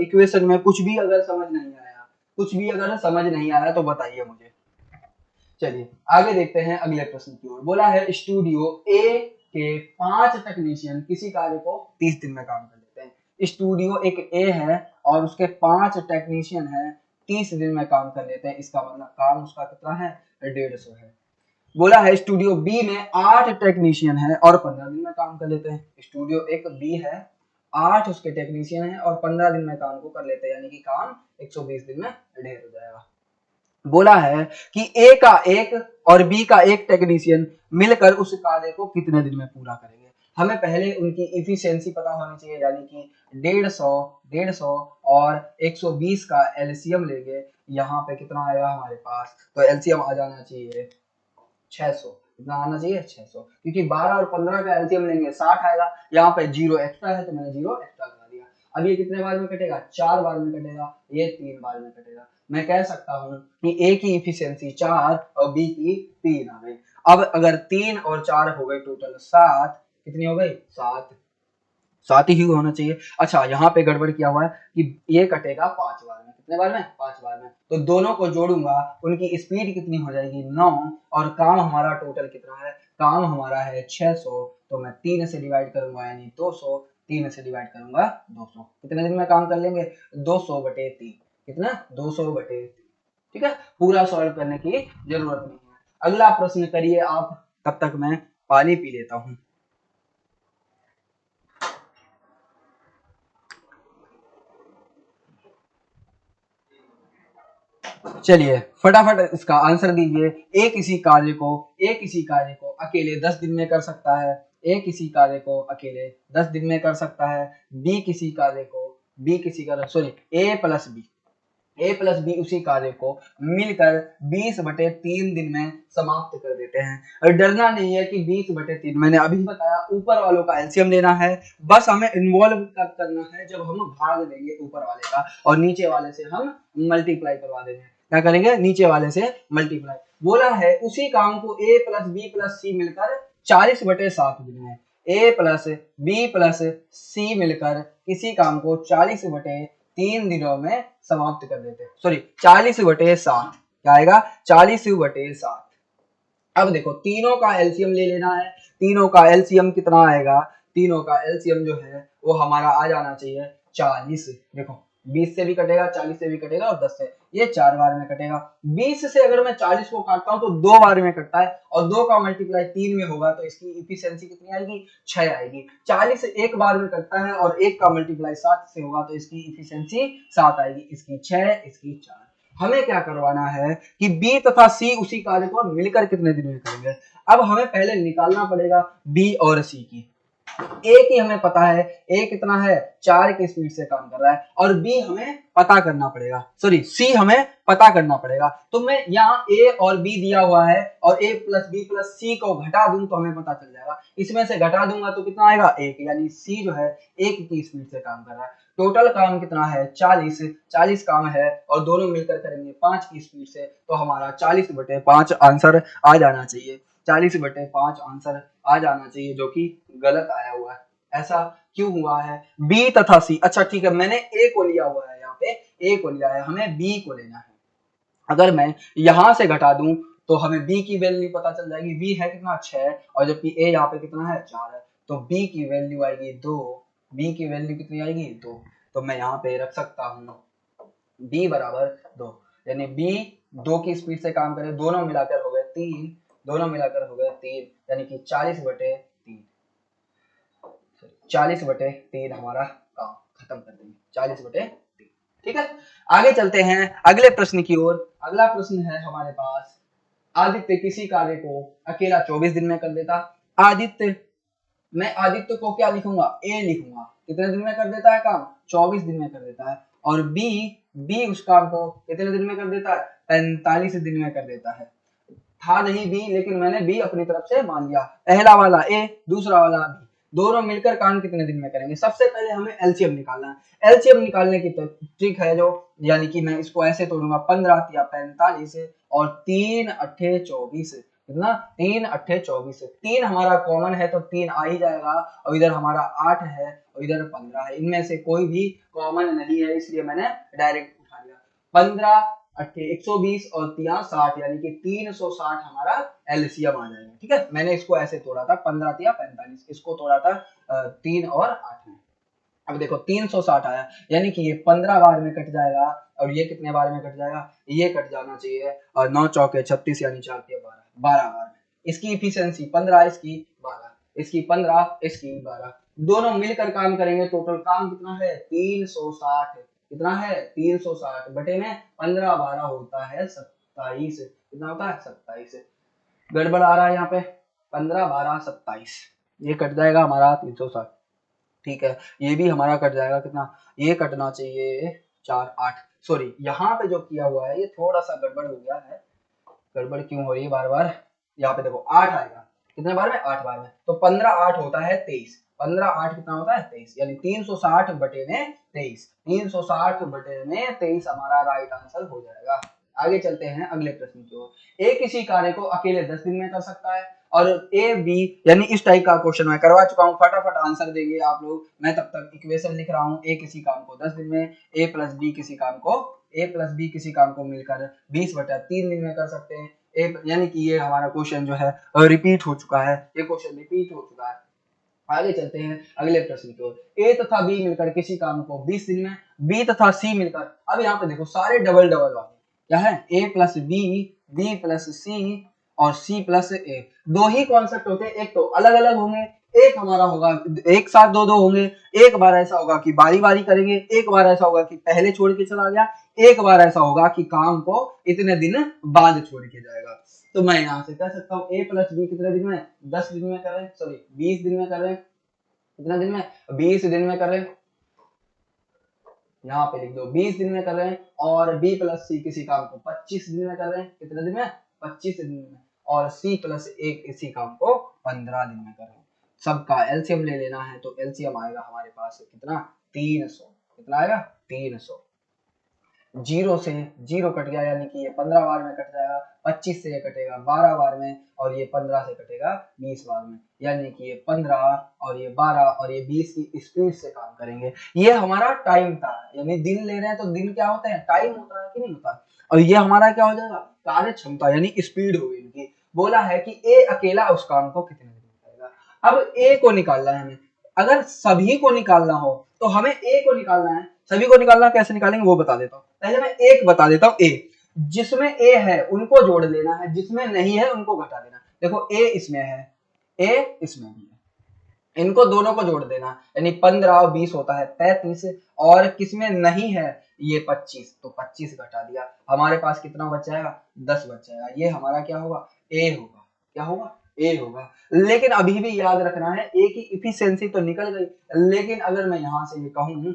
Speaker 1: इक्वेशन में कुछ भी अगर समझ नहीं आया तो बताइए मुझे। चलिए आगे देखते हैं अगले प्रश्न की ओर। बोला है स्टूडियो ए के 5 टेक्नीशियन किसी कार्य को 30 दिन में काम कर लेते हैं। स्टूडियो एक ए है और उसके 5 टेक्नीशियन है, 30 दिन में काम कर लेते हैं। इसका मतलब काम उसका कितना है, 150 है। बोला है स्टूडियो बी में 8 टेक्नीशियन है और 15 दिन में काम कर लेते हैं। स्टूडियो एक बी है, 8 उसके टेक्नीशियन है और 15 दिन में काम को कर लेते हैं, यानी कि काम 120 दिन में ढेर हो जाएगा। बोला है कि ए का एक और बी का एक टेक्नीशियन मिलकर उस कार्य को कितने दिन में पूरा करेंगे। हमें पहले उनकी इफिशियंसी पता होनी चाहिए, यानी कि 150 और 120 का एलसीएम लेंगे, यहाँ पे कितना आएगा हमारे पास, तो एलसीएम आ जाना चाहिए 600। कितना आना चाहिए 600, क्योंकि 12 और 15 का एलसीएम लेंगे 60 आएगा, यहाँ पे 0 एक्स्ट्रा है तो मैंने 0 एक्स्ट्रा लगा दिया। अब ये कितने बार में कटेगा, 4 बार में कटेगा, ये 3 बार में कटेगा। मैं कह सकता हूँ कि ए की इफिशियंसी 4 और बी की 3 आ गई। अब अगर 3 और 4 हो गए टोटल 7, कितनी हो गई 7, 7 ही होना चाहिए। अच्छा यहाँ पे गड़बड़ किया हुआ है कि ये कटेगा 5 बार में, कितने बार में 5 बार में, तो दोनों को जोड़ूंगा, उनकी स्पीड कितनी हो जाएगी 9, और काम हमारा टोटल कितना है, काम हमारा है 600, तो मैं 3 से डिवाइड करूंगा यानी 200, 3 से डिवाइड करूंगा 200, कितने दिन में काम कर लेंगे 200/3, कितना 200/3। ठीक है, पूरा सॉल्व करने की जरूरत नहीं है। अगला प्रश्न करिए आप, तब तक मैं पानी पी लेता हूँ। चलिए फटाफट इसका आंसर दीजिए। ए किसी कार्य को अकेले 10 दिन में कर सकता है, ए किसी कार्य को अकेले 10 दिन में कर सकता है, बी किसी कार्य सॉरी ए प्लस बी उसी कार्य को मिलकर 20/3 दिन में समाप्त कर देते हैं। और डरना नहीं है कि 20/3, मैंने अभी बताया ऊपर वालों का एलसीएम लेना है, बस हमें इन्वॉल्व करना है जब हम भाग देंगे ऊपर वाले का, और नीचे वाले से हम मल्टीप्लाई करवा देंगे। क्या करेंगे, नीचे वाले से मल्टीप्लाई। बोला है उसी काम को ए प्लस बी प्लस सी मिलकर 40/7 दिन में, ए प्लस बी प्लस सी मिलकर किसी काम को 40/3 दिनों में समाप्त कर देते हैं, सॉरी 40/7, क्या आएगा 40/7। अब देखो तीनों का एलसीएम ले लेना है, तीनों का एलसीएम कितना आएगा, तीनों का एलसीएम जो है वो हमारा आ जाना चाहिए 40। देखो 20 से भी कटेगा, 40 से भी कटेगा, और 10 से, ये 4 बार में कटेगा। 20 से अगर मैं 40 को काटता हूं तो 2 बार में कटता है, और 2 का मल्टीप्लाई 3 में होगा तो इसकी इफिशियंसी कितनी आएगी 6 आएगी। 40 एक बार में कटता है और 1 का मल्टीप्लाई 7 से होगा तो इसकी इफिशियंसी 7 आएगी, इसकी 6, इसकी 4। हमें क्या करवाना है कि बी तथा सी उसी कार्य को मिलकर कितने दिन में करेंगे। अब हमें पहले निकालना पड़ेगा बी और सी की। ए की हमें पता है, ए कितना है 4 की स्पीड से काम कर रहा है, और बी हमें पता करना पड़ेगा, सॉरी सी हमें पता करना पड़ेगा। तो मैं यहाँ ए और बी दिया हुआ है, और ए प्लस बी प्लस सी को घटा दूं तो हमें पता चल जाएगा। इसमें से घटा दूंगा तो कितना आएगा 1, यानी सी जो है 1 की स्पीड से काम कर रहा है। टोटल काम कितना है 40 काम है, और दोनों मिलकर करेंगे 5 की स्पीड से, तो हमारा 40/5 आंसर आ जाना चाहिए, 40/5 आंसर आ जाना चाहिए, जो कि गलत आया हुआ है। ऐसा क्यों हुआ है, बी तथा सी, अच्छा ठीक है मैंने ए को लिया हुआ है, यहाँ पे ए को लिया है, हमें बी को लेना है। अगर मैं यहां से घटा दूं तो हमें बी की वैल्यू पता चल जाएगी, बी है कितना 6, और जबकि ए यहाँ पे कितना है 4 है, तो बी की वैल्यू आएगी 2, बी की वैल्यू कितनी आएगी 2, तो मैं यहाँ पे रख सकता हूँ b बराबर 2, यानी b 2 की स्पीड से काम करे, दोनों मिलाकर हो गए 3, दोनों मिलाकर हो गए 3, यानी कि 40/3, 40/3 हमारा काम खत्म कर देंगे, 40/3। ठीक है, आगे चलते हैं अगले प्रश्न की ओर। अगला प्रश्न है हमारे पास, आदित्य किसी कार्य को अकेला 24 दिन में कर देता। आदित्य, मैं आदित्य को क्या लिखूंगा ए लिखूंगा, कितने दिन में कर देता है काम 24 दिन में कर देता है, और बी उस काम को कितने दिन में कर देता है 45 दिन में कर देता है। था नहीं बी, लेकिन मैंने बी अपनी तरफ से मान लिया, पहला वाला ए दूसरा वाला बी, दोनों मिलकर काम कितने दिन में करेंगे। सबसे पहले हमें एलसीएम निकालना है। एलसीएम निकालने की ट्रिक है जो, यानी कि मैं इसको ऐसे तोड़ूंगा 15 या 45 और 3 अट्ठे 24, कितना 3 अट्ठे 24, 3 हमारा कॉमन है तो 3 आ ही जाएगा, और इधर हमारा 8 है और इधर 15 है, इनमें से कोई भी कॉमन नहीं है, इसलिए मैंने डायरेक्ट उठा लिया। 15 अट्ठे 120 और 360, यानी कि 360 हमारा एलसीएम आ जाएगा। ठीक है, मैंने इसको ऐसे तोड़ा था 15 या 45, इसको तोड़ा था 3 और 8 में। अब देखो 360 आया, यानी कि ये 15 बार में कट जाएगा, और ये कितने बार में कट जाएगा, ये कट जाना चाहिए, और 9 चौके 36 यानी 4 के 12, 12 बार में। इसकी इफिशियंसी 15, इसकी 12, इसकी 15, इसकी 12, दोनों मिलकर काम करेंगे, टोटल काम कितना है 360, कितना है 360 बटे में 15 12 होता है 27, कितना होता है 27, गड़बड़ आ रहा है यहाँ पे, 15 12 27, ये कट जाएगा हमारा 360, ठीक है, ये भी हमारा कट जाएगा कितना, ये कटना चाहिए 4 8, सॉरी यहाँ पे जो किया हुआ है ये थोड़ा सा गड़बड़ हो गया है। गड़बड़ क्यों हो रही है बार बार, यहाँ पे देखो 8 आएगा, कितने बार में, 8 बार में, तो 15 8 होता है 23, 15 8 कितना होता है 23, यानी 360 बटे में 23, 360 बटे में 23 हमारा राइट आंसर हो जाएगा। आगे चलते हैं अगले प्रश्न की ओर। ए किसी कार्य को अकेले 10 दिन में कर सकता है, और ए बी, यानी इस टाइप का क्वेश्चन मैं करवा चुका हूँ, फटाफट आंसर देंगे आप लोग। मैं तब तक इक्वेशन लिख रहा हूँ, ए किसी काम को 10 दिन में, ए प्लस बी किसी काम को, ए प्लस बी किसी काम को मिलकर 20/3 दिन में कर सकते हैं। यानी कि ये हमारा क्वेश्चन जो है रिपीट हो चुका है, ये क्वेश्चन रिपीट हो चुका है। आगे चलते हैं अगले प्रश्न की ओर। ए तथा बी मिलकर किसी काम को 20 दिन में, बी तथा सी मिलकर, अब यहाँ पे देखो सारे डबल डबल वाले क्या है, ए प्लस बी प्लस सी और सी प्लस ए, दो ही कॉन्सेप्ट होते हैं, एक तो अलग अलग होंगे, एक हमारा होगा एक साथ दो दो होंगे, एक बार ऐसा होगा कि बारी बारी करेंगे, एक बार ऐसा होगा कि पहले छोड़ के चला गया, एक बार ऐसा होगा कि काम को इतने दिन बाद छोड़ के जाएगा। तो मैं यहाँ से कह सकता हूँ ए प्लस बी कितने दिन में, 10 दिन में कर रहे हैं, सॉरी 20 दिन में कर रहे हैं, कितना दिन में, 20 दिन में कर रहे हैं, यहाँ पे लिख दो 20 दिन में कर रहे हैं, और बी प्लस सी किसी काम को 25 दिन में कर रहे हैं, कितने दिन में, 25 दिन में, और सी प्लस ए इसी काम को 15 दिन में कर रहे हैं। सबका एलसीएम ले लेना है, तो एलसीएम आएगा हमारे पास कितना, 300, कितना आएगा 300, जीरो से जीरो कट गया, यानी कि ये 15 बार में कट जाएगा, 25 से ये कटेगा 12 बार में, और ये 15 से कटेगा 20 बार में, यानी कि ये 15 और ये 12 और ये 20 की स्पीड से काम करेंगे। ये हमारा टाइम था, यानी दिन ले रहे हैं तो दिन क्या होता है, टाइम होता है कि नहीं होता, और ये हमारा क्या हो जाएगा, कार्य क्षमता यानी स्पीड होगी इनकी। बोला है कि ए अकेला उस काम को कितने दिन में करेगा। अब ए को निकालना है हमें, अगर सभी को निकालना हो तो हमें ए को निकालना है, सभी को निकालना कैसे निकालेंगे वो बता देता हूँ। पहले मैं एक बता देता हूँ, ए जिसमें ए है उनको जोड़ लेना है, जिसमें नहीं है उनको घटा देना। देखो ए इसमें है, ए इसमें भी है, इनको दोनों को जोड़ देना, यानी 15 और 20 होता है 35, और किसमें नहीं है ये 25, तो 25 घटा दिया, हमारे पास कितना बच जाएगा, 10 बच जाएगा। ये हमारा क्या होगा, ए होगा, क्या होगा, ए होगा। लेकिन अभी भी याद रखना है, ए की इफिशियंसी तो निकल गई, लेकिन अगर मैं यहां से ये कहूं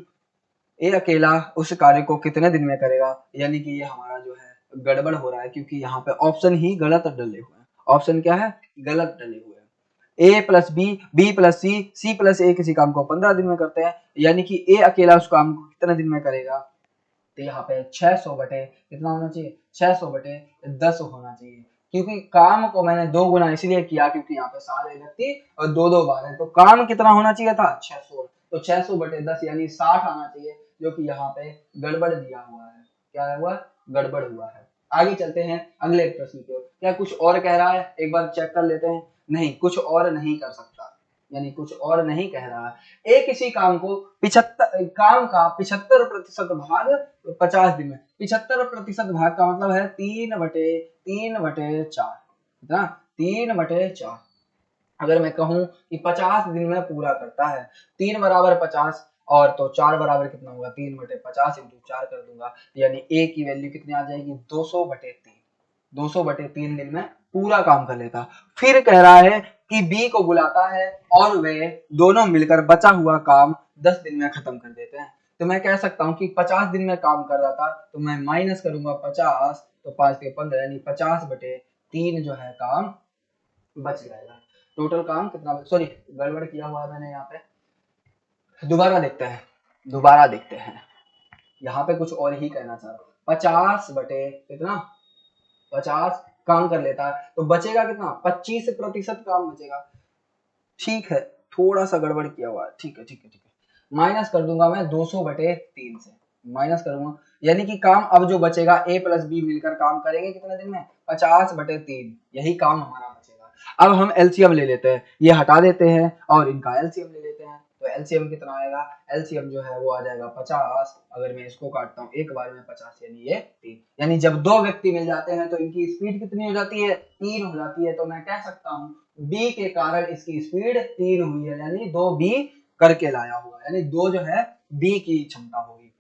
Speaker 1: ये अकेला उस कार्य को कितने दिन में करेगा, यानी कि ये हमारा जो है गड़बड़ हो रहा है, क्योंकि यहाँ पे ऑप्शन ही गलत डले हुए हैं। ऑप्शन क्या है, गलत डले हुए हैं। A plus B plus C plus A किसी काम को 15 दिन में करते हैं, यानी कि ए अकेला उस काम को कितने दिन में करेगा, तो यहाँ पे 600 बटे कितना होना चाहिए, 600 बटे 10 होना चाहिए, क्योंकि काम को मैंने 2 गुना इसलिए किया क्योंकि यहाँ पे सारे व्यक्ति और 2 बार है, तो काम कितना होना चाहिए था 600, तो 600 बटे 10 यानी 60 आना चाहिए, जो कि यहाँ पे गड़बड़ दिया हुआ है, क्या हुआ, गड़बड़ हुआ है। आगे चलते हैं अगले प्रश्न की ओर। क्या कुछ और कह रहा है, एक बार चेक कर लेते हैं, नहीं कुछ और नहीं कर सकता, यानी कुछ और नहीं कह रहा है। एक किसी काम को 75 काम का 75% भाग 50 दिन में, 75% भाग का मतलब है 3/4, कितना 3/4। अगर मैं कहूं कि 50 दिन में पूरा करता है, 3 बराबर 50 और तो 4 बराबर कितना होगा, 3/50 इंटू 4 कर दूंगा, यानी ए की वैल्यू कितनी आ जाएगी, 200/3, 200/3 दिन में पूरा काम कर लेता। फिर कह रहा है कि बी को बुलाता है और वे दोनों मिलकर बचा हुआ काम 10 दिन में खत्म कर देते हैं। तो मैं कह सकता हूं कि 50 दिन में काम कर रहा था, तो मैं माइनस करूंगा 50, तो 5 के 15, यानी 50/3 जो है काम बच जाएगा। टोटल काम कितना, सॉरी गड़बड़ किया हुआ है मैंने यहाँ पे, दोबारा देखते हैं, यहाँ पे कुछ और ही कहना चाह रहा हूँ। 50 बटे कितना, 50 काम कर लेता है, तो बचेगा कितना, 25% काम बचेगा। ठीक है, थोड़ा सा गड़बड़ किया हुआ है, ठीक है, माइनस कर दूंगा मैं 200/3 से, माइनस करूंगा, यानी कि काम अब जो बचेगा ए प्लस बी मिलकर काम करेंगे कितने दिन में, 50/3, यही काम हमारा बचेगा। अब हम एलसीएम ले लेते हैं, ये हटा देते हैं और इनका एलसीएम ले लेते हैं, तो एलसीएम कितना आएगा, एलसीएम जो है वो आ जाएगा 50, अगर मैं इसको काटता हूँ एक बार में 50, यानी ये 3, यानी जब 2 व्यक्ति मिल जाते हैं तो इनकी स्पीड कितनी हो जाती है, 3 हो जाती है। तो मैं कह सकता हूँ बी के कारण इसकी स्पीड 3 हुई है, यानी 2 बी करके लाया हुआ, यानी 2 जो है बी की क्षमता होगी।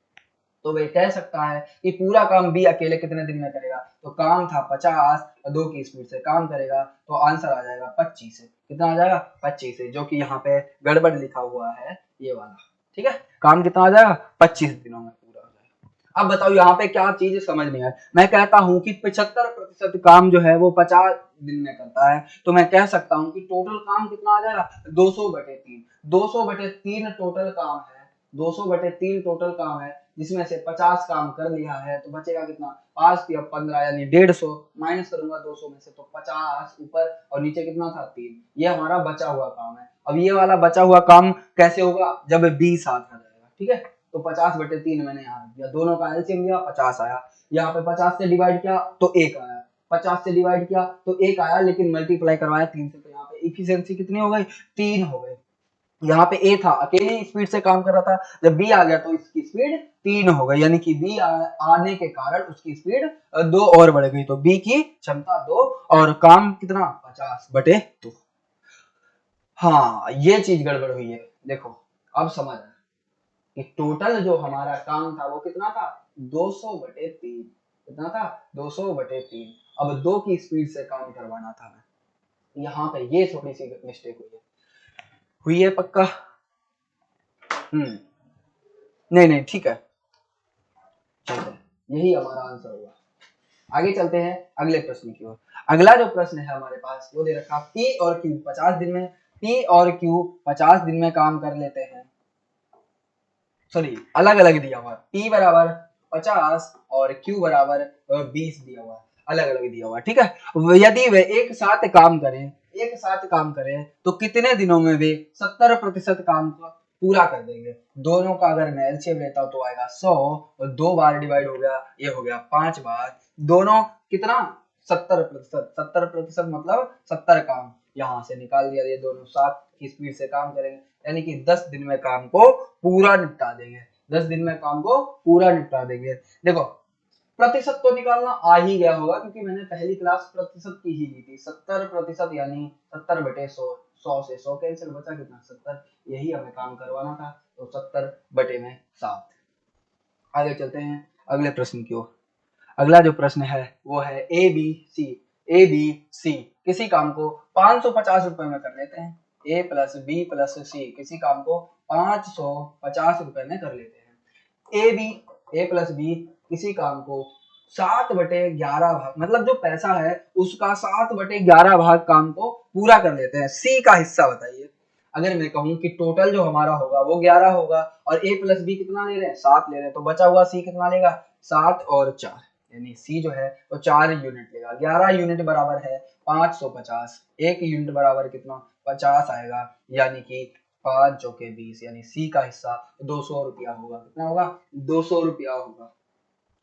Speaker 1: तो वह कह सकता है कि पूरा काम बी अकेले कितने दिन में करेगा, तो काम था 50 और 2 की स्पीड से काम करेगा, तो आंसर आ जाएगा 25 से। कितना आ जाएगा? 25 से, जो कि यहाँ पे गड़बड़ लिखा हुआ है ये वाला। ठीक है, काम कितना आ जाएगा? 25 दिनों में पूरा हो जाएगा। अब बताओ यहाँ पे क्या चीज समझ नहीं आई। मैं कहता हूँ कि 75% काम जो है वो 50 दिन में करता है, तो मैं कह सकता हूँ कि टोटल काम कितना आ जाएगा? 200/3। 200/3 टोटल काम है, 200/3 टोटल काम है, जिसमें से 50 काम कर लिया है, तो बचेगा कितना? 5 या 15 यानी 150, माइनस करूंगा 200 में से, तो 50 ऊपर और नीचे कितना था? 3। ये हमारा बचा हुआ काम है। अब ये वाला बचा हुआ काम कैसे होगा? जब 20 साथ आ जाएगा। ठीक है, तो 50/3 मैंने यहाँ रख दिया, दोनों का एलसीएम लिया, 50 आया। यहाँ पे 50 से डिवाइड किया तो 1 आया, 50 से डिवाइड किया तो 1 आया, लेकिन मल्टीप्लाई करवाया 3 से, तो यहाँ पे इफिशियंसी कितनी हो गई? 3 हो गई। यहाँ पे ए था, अकेले स्पीड से काम कर रहा था, जब बी आ गया तो इसकी स्पीड 3 हो गई, यानी कि बी आने के कारण उसकी स्पीड 2 और बढ़ गई, तो बी की क्षमता 2 और काम कितना? 50/2। हाँ, ये चीज गड़बड़ हुई है। देखो अब समझ आया कि टोटल जो हमारा काम था वो कितना था? 200/3। कितना था? 200/3। अब 2 की स्पीड से काम करवाना था हमें। यहाँ पे ये थोड़ी सी मिस्टेक हुई है पक्का? नहीं नहीं, ठीक है, ठीक है, यही हमारा आंसर होगा। आगे चलते हैं अगले प्रश्न की ओर। अगला जो प्रश्न है हमारे पास वो दे रखा, पी और क्यू 50 दिन में, पी और क्यू 50 दिन में काम कर लेते हैं। सॉरी, अलग अलग दिया हुआ, पी बराबर 50 और क्यू बराबर 20 दिया हुआ, अलग अलग दिया हुआ। ठीक है, यदि वे एक साथ काम करें तो कितने दिनों में वे 70% काम को पूरा कर देंगे? दोनों का अगर मैं एलसीएम लेता हूं तो आएगा 100, और 2 बार डिवाइड हो गया, ये हो गया 5 बार, दोनों कितना? 70%। 70% मतलब 70 काम, यहाँ से निकाल दिया, ये दोनों 7 की स्पीड से काम करेंगे, यानी कि 10 दिन में काम को पूरा निपटा देंगे। 10 दिन में काम को पूरा निपटा देंगे। देखो प्रतिशत तो निकालना आ ही गया होगा, क्योंकि मैंने पहली क्लास प्रतिशत की ही ली थी। 70% यानी 70/100, 100 से 100 कैंसिल, बचा कितना? 70। यही हमें काम करवाना था, तो 70/7। आगे चलते हैं अगले प्रश्न की ओर। अगला जो प्रश्न है वो है A B C. A B C किसी काम को 550 रुपए में कर लेते हैं। ए प्लस बी प्लस सी किसी काम को 550 रुपए में कर लेते हैं। ए प्लस बी किसी काम को 7/11 भाग, मतलब जो पैसा है उसका 7/11 भाग काम को पूरा कर लेते हैं। सी का हिस्सा बताइए। अगर मैं कहूं कि टोटल जो हमारा होगा वो 11 होगा, और ए प्लस बी कितना ले रहे हैं? 7 ले रहे हैं, तो बचा हुआ सी कितना लेगा? 7 और 4, यानी सी जो है वो 4 यूनिट लेगा। 11 यूनिट बराबर है 550, 1 यूनिट बराबर कितना? 50 आएगा, यानी कि 5 चौके 20, यानी सी का हिस्सा 200 रुपया होगा। कितना होगा? 200 रुपया होगा।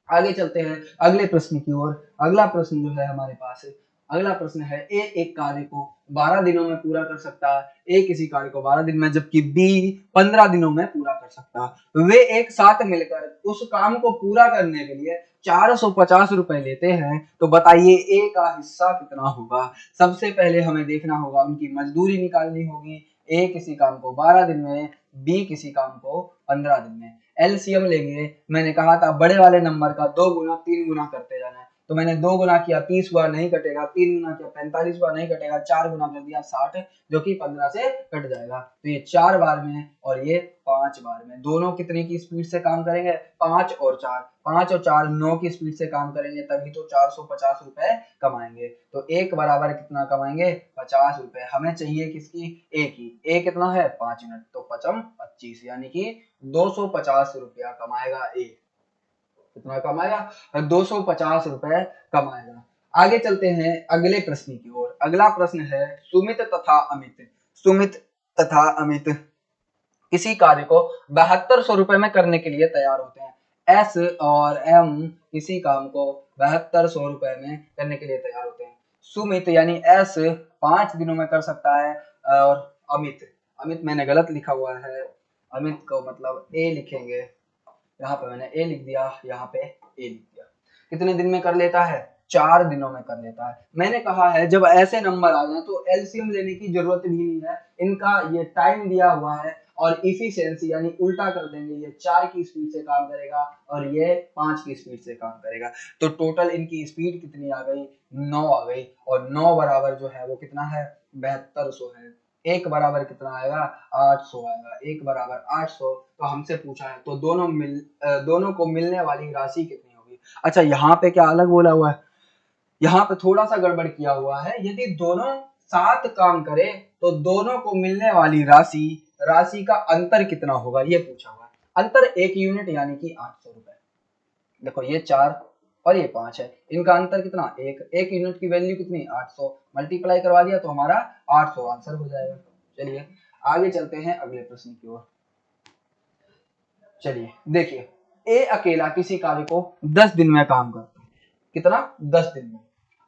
Speaker 1: आगे चलते हैं अगले प्रश्न की ओर। अगला प्रश्न जो है हमारे पास, अगला प्रश्न है ए एक कार्य को 12 दिनों में पूरा कर सकता है। ए किसी कार्य को 12 दिन में, जबकि बी 15 दिनों में पूरा कर सकता है। वे एक साथ मिलकर उस काम को पूरा करने के लिए 450 रुपए लेते हैं, तो बताइए ए का हिस्सा कितना होगा? सबसे पहले हमें देखना होगा, उनकी मजदूरी निकालनी होगी। ए किसी काम को 12 दिन में, बी किसी काम को 15 दिन में। एलसीएम लेंगे, मैंने कहा था बड़े वाले नंबर का 2 गुना 3 गुना करते जाना है, तो मैंने 2 गुना किया 30 हुआ, नहीं कटेगा। 3 गुना किया 45 हुआ, नहीं कटेगा। 4 गुना कर दिया 60, जो कि 15 से कट जाएगा। तो ये 4 बार में और ये 5 बार में, दोनों कितने की स्पीड से काम करेंगे? 5 और 4, 5 और 4 9 की स्पीड से काम करेंगे, तभी तो 450 रुपए कमाएंगे। तो एक बराबर कितना कमाएंगे? 50 रुपए। हमें चाहिए किसकी? ए की। ए कितना है? 5 मिनट, तो 5 25, यानी कि 250 रुपया कमाएगा ए। कितना कमाएगा? 250 रुपए कमाएगा। आगे चलते हैं अगले प्रश्न की ओर। अगला प्रश्न है सुमित तथा अमित। सुमित तथा अमित किसी कार्य को 7200 रुपए में करने के लिए तैयार होते हैं। एस और एम किसी काम को 7200 रुपए में करने के लिए तैयार होते हैं। सुमित यानी एस 5 दिनों में कर सकता है, और अमित, अमित मैंने गलत लिखा हुआ है, अमित को मतलब ए लिखेंगे, यहाँ पे मैंने ए लिख दिया, यहाँ पे ए लिख दिया। कितने दिन में कर लेता है? 4 दिनों में कर लेता है। मैंने कहा है जब ऐसे नंबर आ जाए तो एलसीएम लेने की जरूरत भी नहीं है, इनका ये टाइम दिया हुआ है, और इफिशियंसी यानी उल्टा कर देंगे, ये 4 की स्पीड से काम करेगा और ये 5 की स्पीड से काम करेगा। तो टोटल इनकी स्पीड कितनी आ गई, 9 आ गई। और 9 बराबर जो है वो कितना है, 7200 है। एक बराबर कितना आएगा, 800 आएगा। एक बराबर 800। तो हमसे पूछा है तो दोनों को मिलने वाली राशि कितनी होगी। अच्छा यहाँ पे क्या अलग बोला हुआ है, यहाँ पे थोड़ा सा गड़बड़ किया हुआ है। यदि दोनों साथ काम करें तो दोनों को मिलने वाली राशि का अंतर कितना होगा, ये पूछा हुआ है। अंतर 1 यूनिट यानी कि 800 रुपए। देखो ये 4 और ये 5 है, इनका अंतर कितना, 1 यूनिट की वैल्यू कितनी, 800। मल्टीप्लाई करवा दिया तो हमारा 800 आंसर हो जाएगा। चलिए आगे चलते हैं अगले प्रश्न की ओर। चलिए देखिए, ए अकेला किसी कार्य को 10 दिन में काम करता है, कितना, 10 दिन में।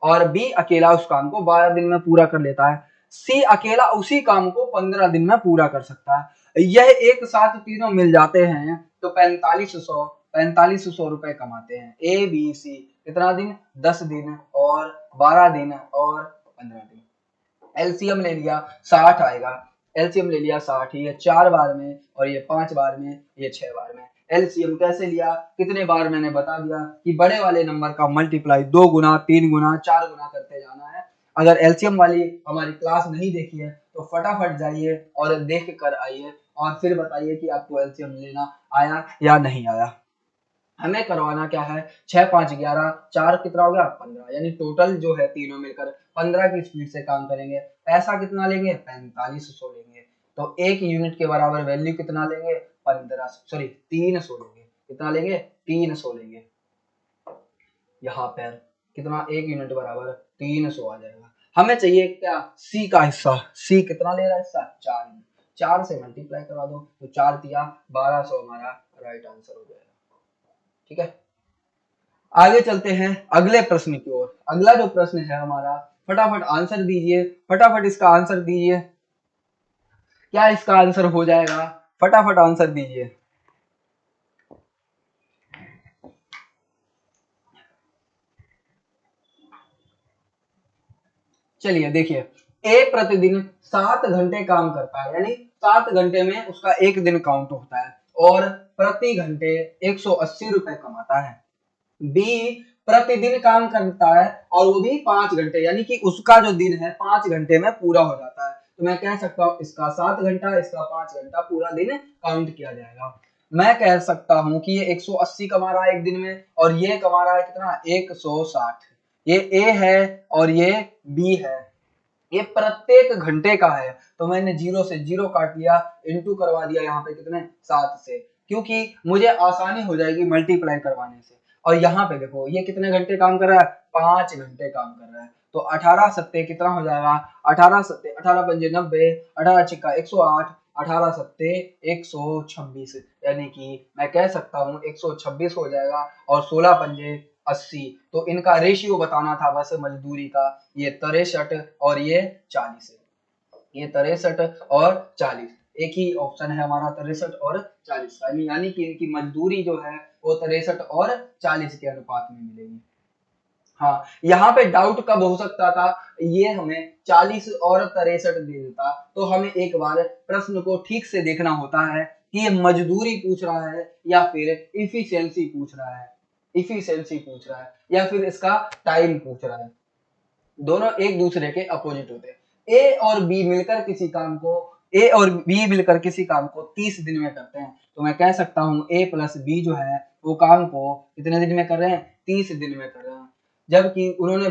Speaker 1: और बी अकेला उस काम को 12 दिन में पूरा कर लेता है। सी अकेला उसी काम को 15 दिन में पूरा कर सकता है। यह एक साथ तीनों मिल जाते हैं तो 4500 रुपए कमाते हैं। ए बी सी कितना दिन, 10 दिन और 12 दिन और 15 दिन। एलसीएम ले लिया 60 आएगा। एलसीएम ले लिया 60, ये 4 बार में और ये 5 बार में, ये 6 बार में। एलसीएम कैसे लिया, कितने बार, मैंने बता दिया कि बड़े वाले नंबर का मल्टीप्लाई 2 गुना 3 गुना 4 गुना करते जाना है। अगर एलसीएम वाली हमारी क्लास नहीं देखी है तो फटाफट जाइए और देख कर आइए और फिर बताइए कि आपको एलसीएम लेना आया या नहीं आया। हमें करवाना क्या है, 6 5 11, 4 कितना हो गया, 15, यानी टोटल जो है तीनों मिलकर 15 की स्पीड से काम करेंगे। पैसा कितना लेंगे, 4500 लेंगे। तो 1 यूनिट के बराबर वैल्यू कितना लेंगे, 300 लेंगे। कितना लेंगे, 300 लेंगे। यहाँ पर कितना, 1 यूनिट बराबर 300 आ जाएगा। हमें चाहिए क्या, सी का हिस्सा। सी कितना ले रहा है हिस्सा, 4 यूनिट। 4 से मल्टीप्लाई करा दो तो 4 तिया 1200 हमारा राइट आंसर हो जाएगा। ठीक है, आगे चलते हैं अगले प्रश्न की ओर। अगला जो प्रश्न है हमारा, फटाफट आंसर दीजिए, फटाफट इसका आंसर दीजिए। क्या इसका आंसर हो जाएगा, फटाफट आंसर दीजिए। चलिए देखिए, ए प्रतिदिन 7 घंटे काम करता है, यानी 7 घंटे में उसका एक दिन काउंट होता है और प्रति घंटे 180 रुपए कमाता है। बी प्रतिदिन काम करता है और वो भी 5 घंटे, यानी कि उसका जो दिन है 5 घंटे में पूरा हो जाता है। तो मैं कह सकता हूँ इसका 7 घंटा, इसका 5 घंटा, पूरा दिन काउंट किया जाएगा। मैं कह सकता हूँ कि ये 180 कमा रहा है एक दिन में और ये कमा रहा है कितना, 160। ये ए है और ये बी है। ये प्रत्येक घंटे का है तो मैंने 0 से 0 काट लिया, इनटू करवा दिया यहाँ पे कितने, 7 से, क्योंकि मुझे आसानी हो जाएगी मल्टीप्लाई करवाने से। और यहाँ पे देखो ये कितने घंटे काम कर रहा है, 5 घंटे काम कर रहा है। तो 18 सत्ते कितना हो जाएगा, 18 सत्ते 18 पंजे 90, 18 छिक्का 108, 18 सत्ते 126, यानी कि मैं कह सकता हूँ 126 हो जाएगा और 16 पंजे 80। तो इनका रेशियो बताना था बस मजदूरी का, ये 63 और ये 40 है। ये 63 और 40, एक ही ऑप्शन है हमारा 63 और 40 का, यानी कि इनकी मजदूरी जो है वो 63 और 40 के अनुपात में मिलेगी। हाँ, यहाँ पे डाउट कब हो सकता था, ये हमें 40 और 63 दे देता तो हमें एक बार प्रश्न को ठीक से देखना होता है कि ये मजदूरी पूछ रहा है या फिर इफिशियंसी पूछ रहा है, इफिशियंसी पूछ रहा है या फिर इसका टाइम पूछ रहा है। दोनों एक दूसरे के अपोजिट होते हैं। ए और बी मिलकर किसी काम को 30 दिन में करते हैं तो मैं कह सकता हूँ ए प्लस बी जो है वो काम को कितने दिन में कर रहे हैं, 30 दिन में कर रहे हैं। जबकि उन्होंने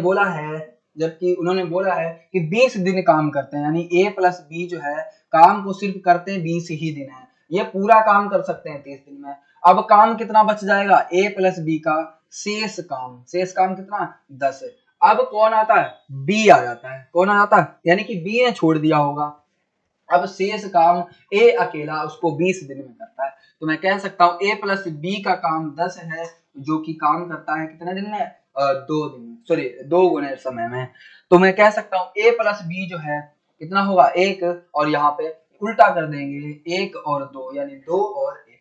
Speaker 1: बोला है कि 20 दिन काम करते हैं, यानी ए प्लस बी जो है काम को सिर्फ करते हैं 20 ही दिन है। ये पूरा काम कर सकते हैं 30 दिन में। अब काम कितना बच जाएगा, ए प्लस बी का शेष काम कितना, 10 है। अब कौन आता है, बी आ जाता है। कौन आ जाता है, यानी कि बी ने छोड़ दिया होगा। अब शेष काम ए अकेला उसको 20 दिन में करता है तो मैं कह सकता हूँ ए प्लस बी का काम 10 है, जो कि काम करता है कितने दिन में, 2 दिन में, सॉरी 2 गुने समय में। तो मैं कह सकता हूँ ए प्लस बी जो है कितना होगा, 1, और यहाँ पे उल्टा कर देंगे 1 और 2, यानी 2 और 1।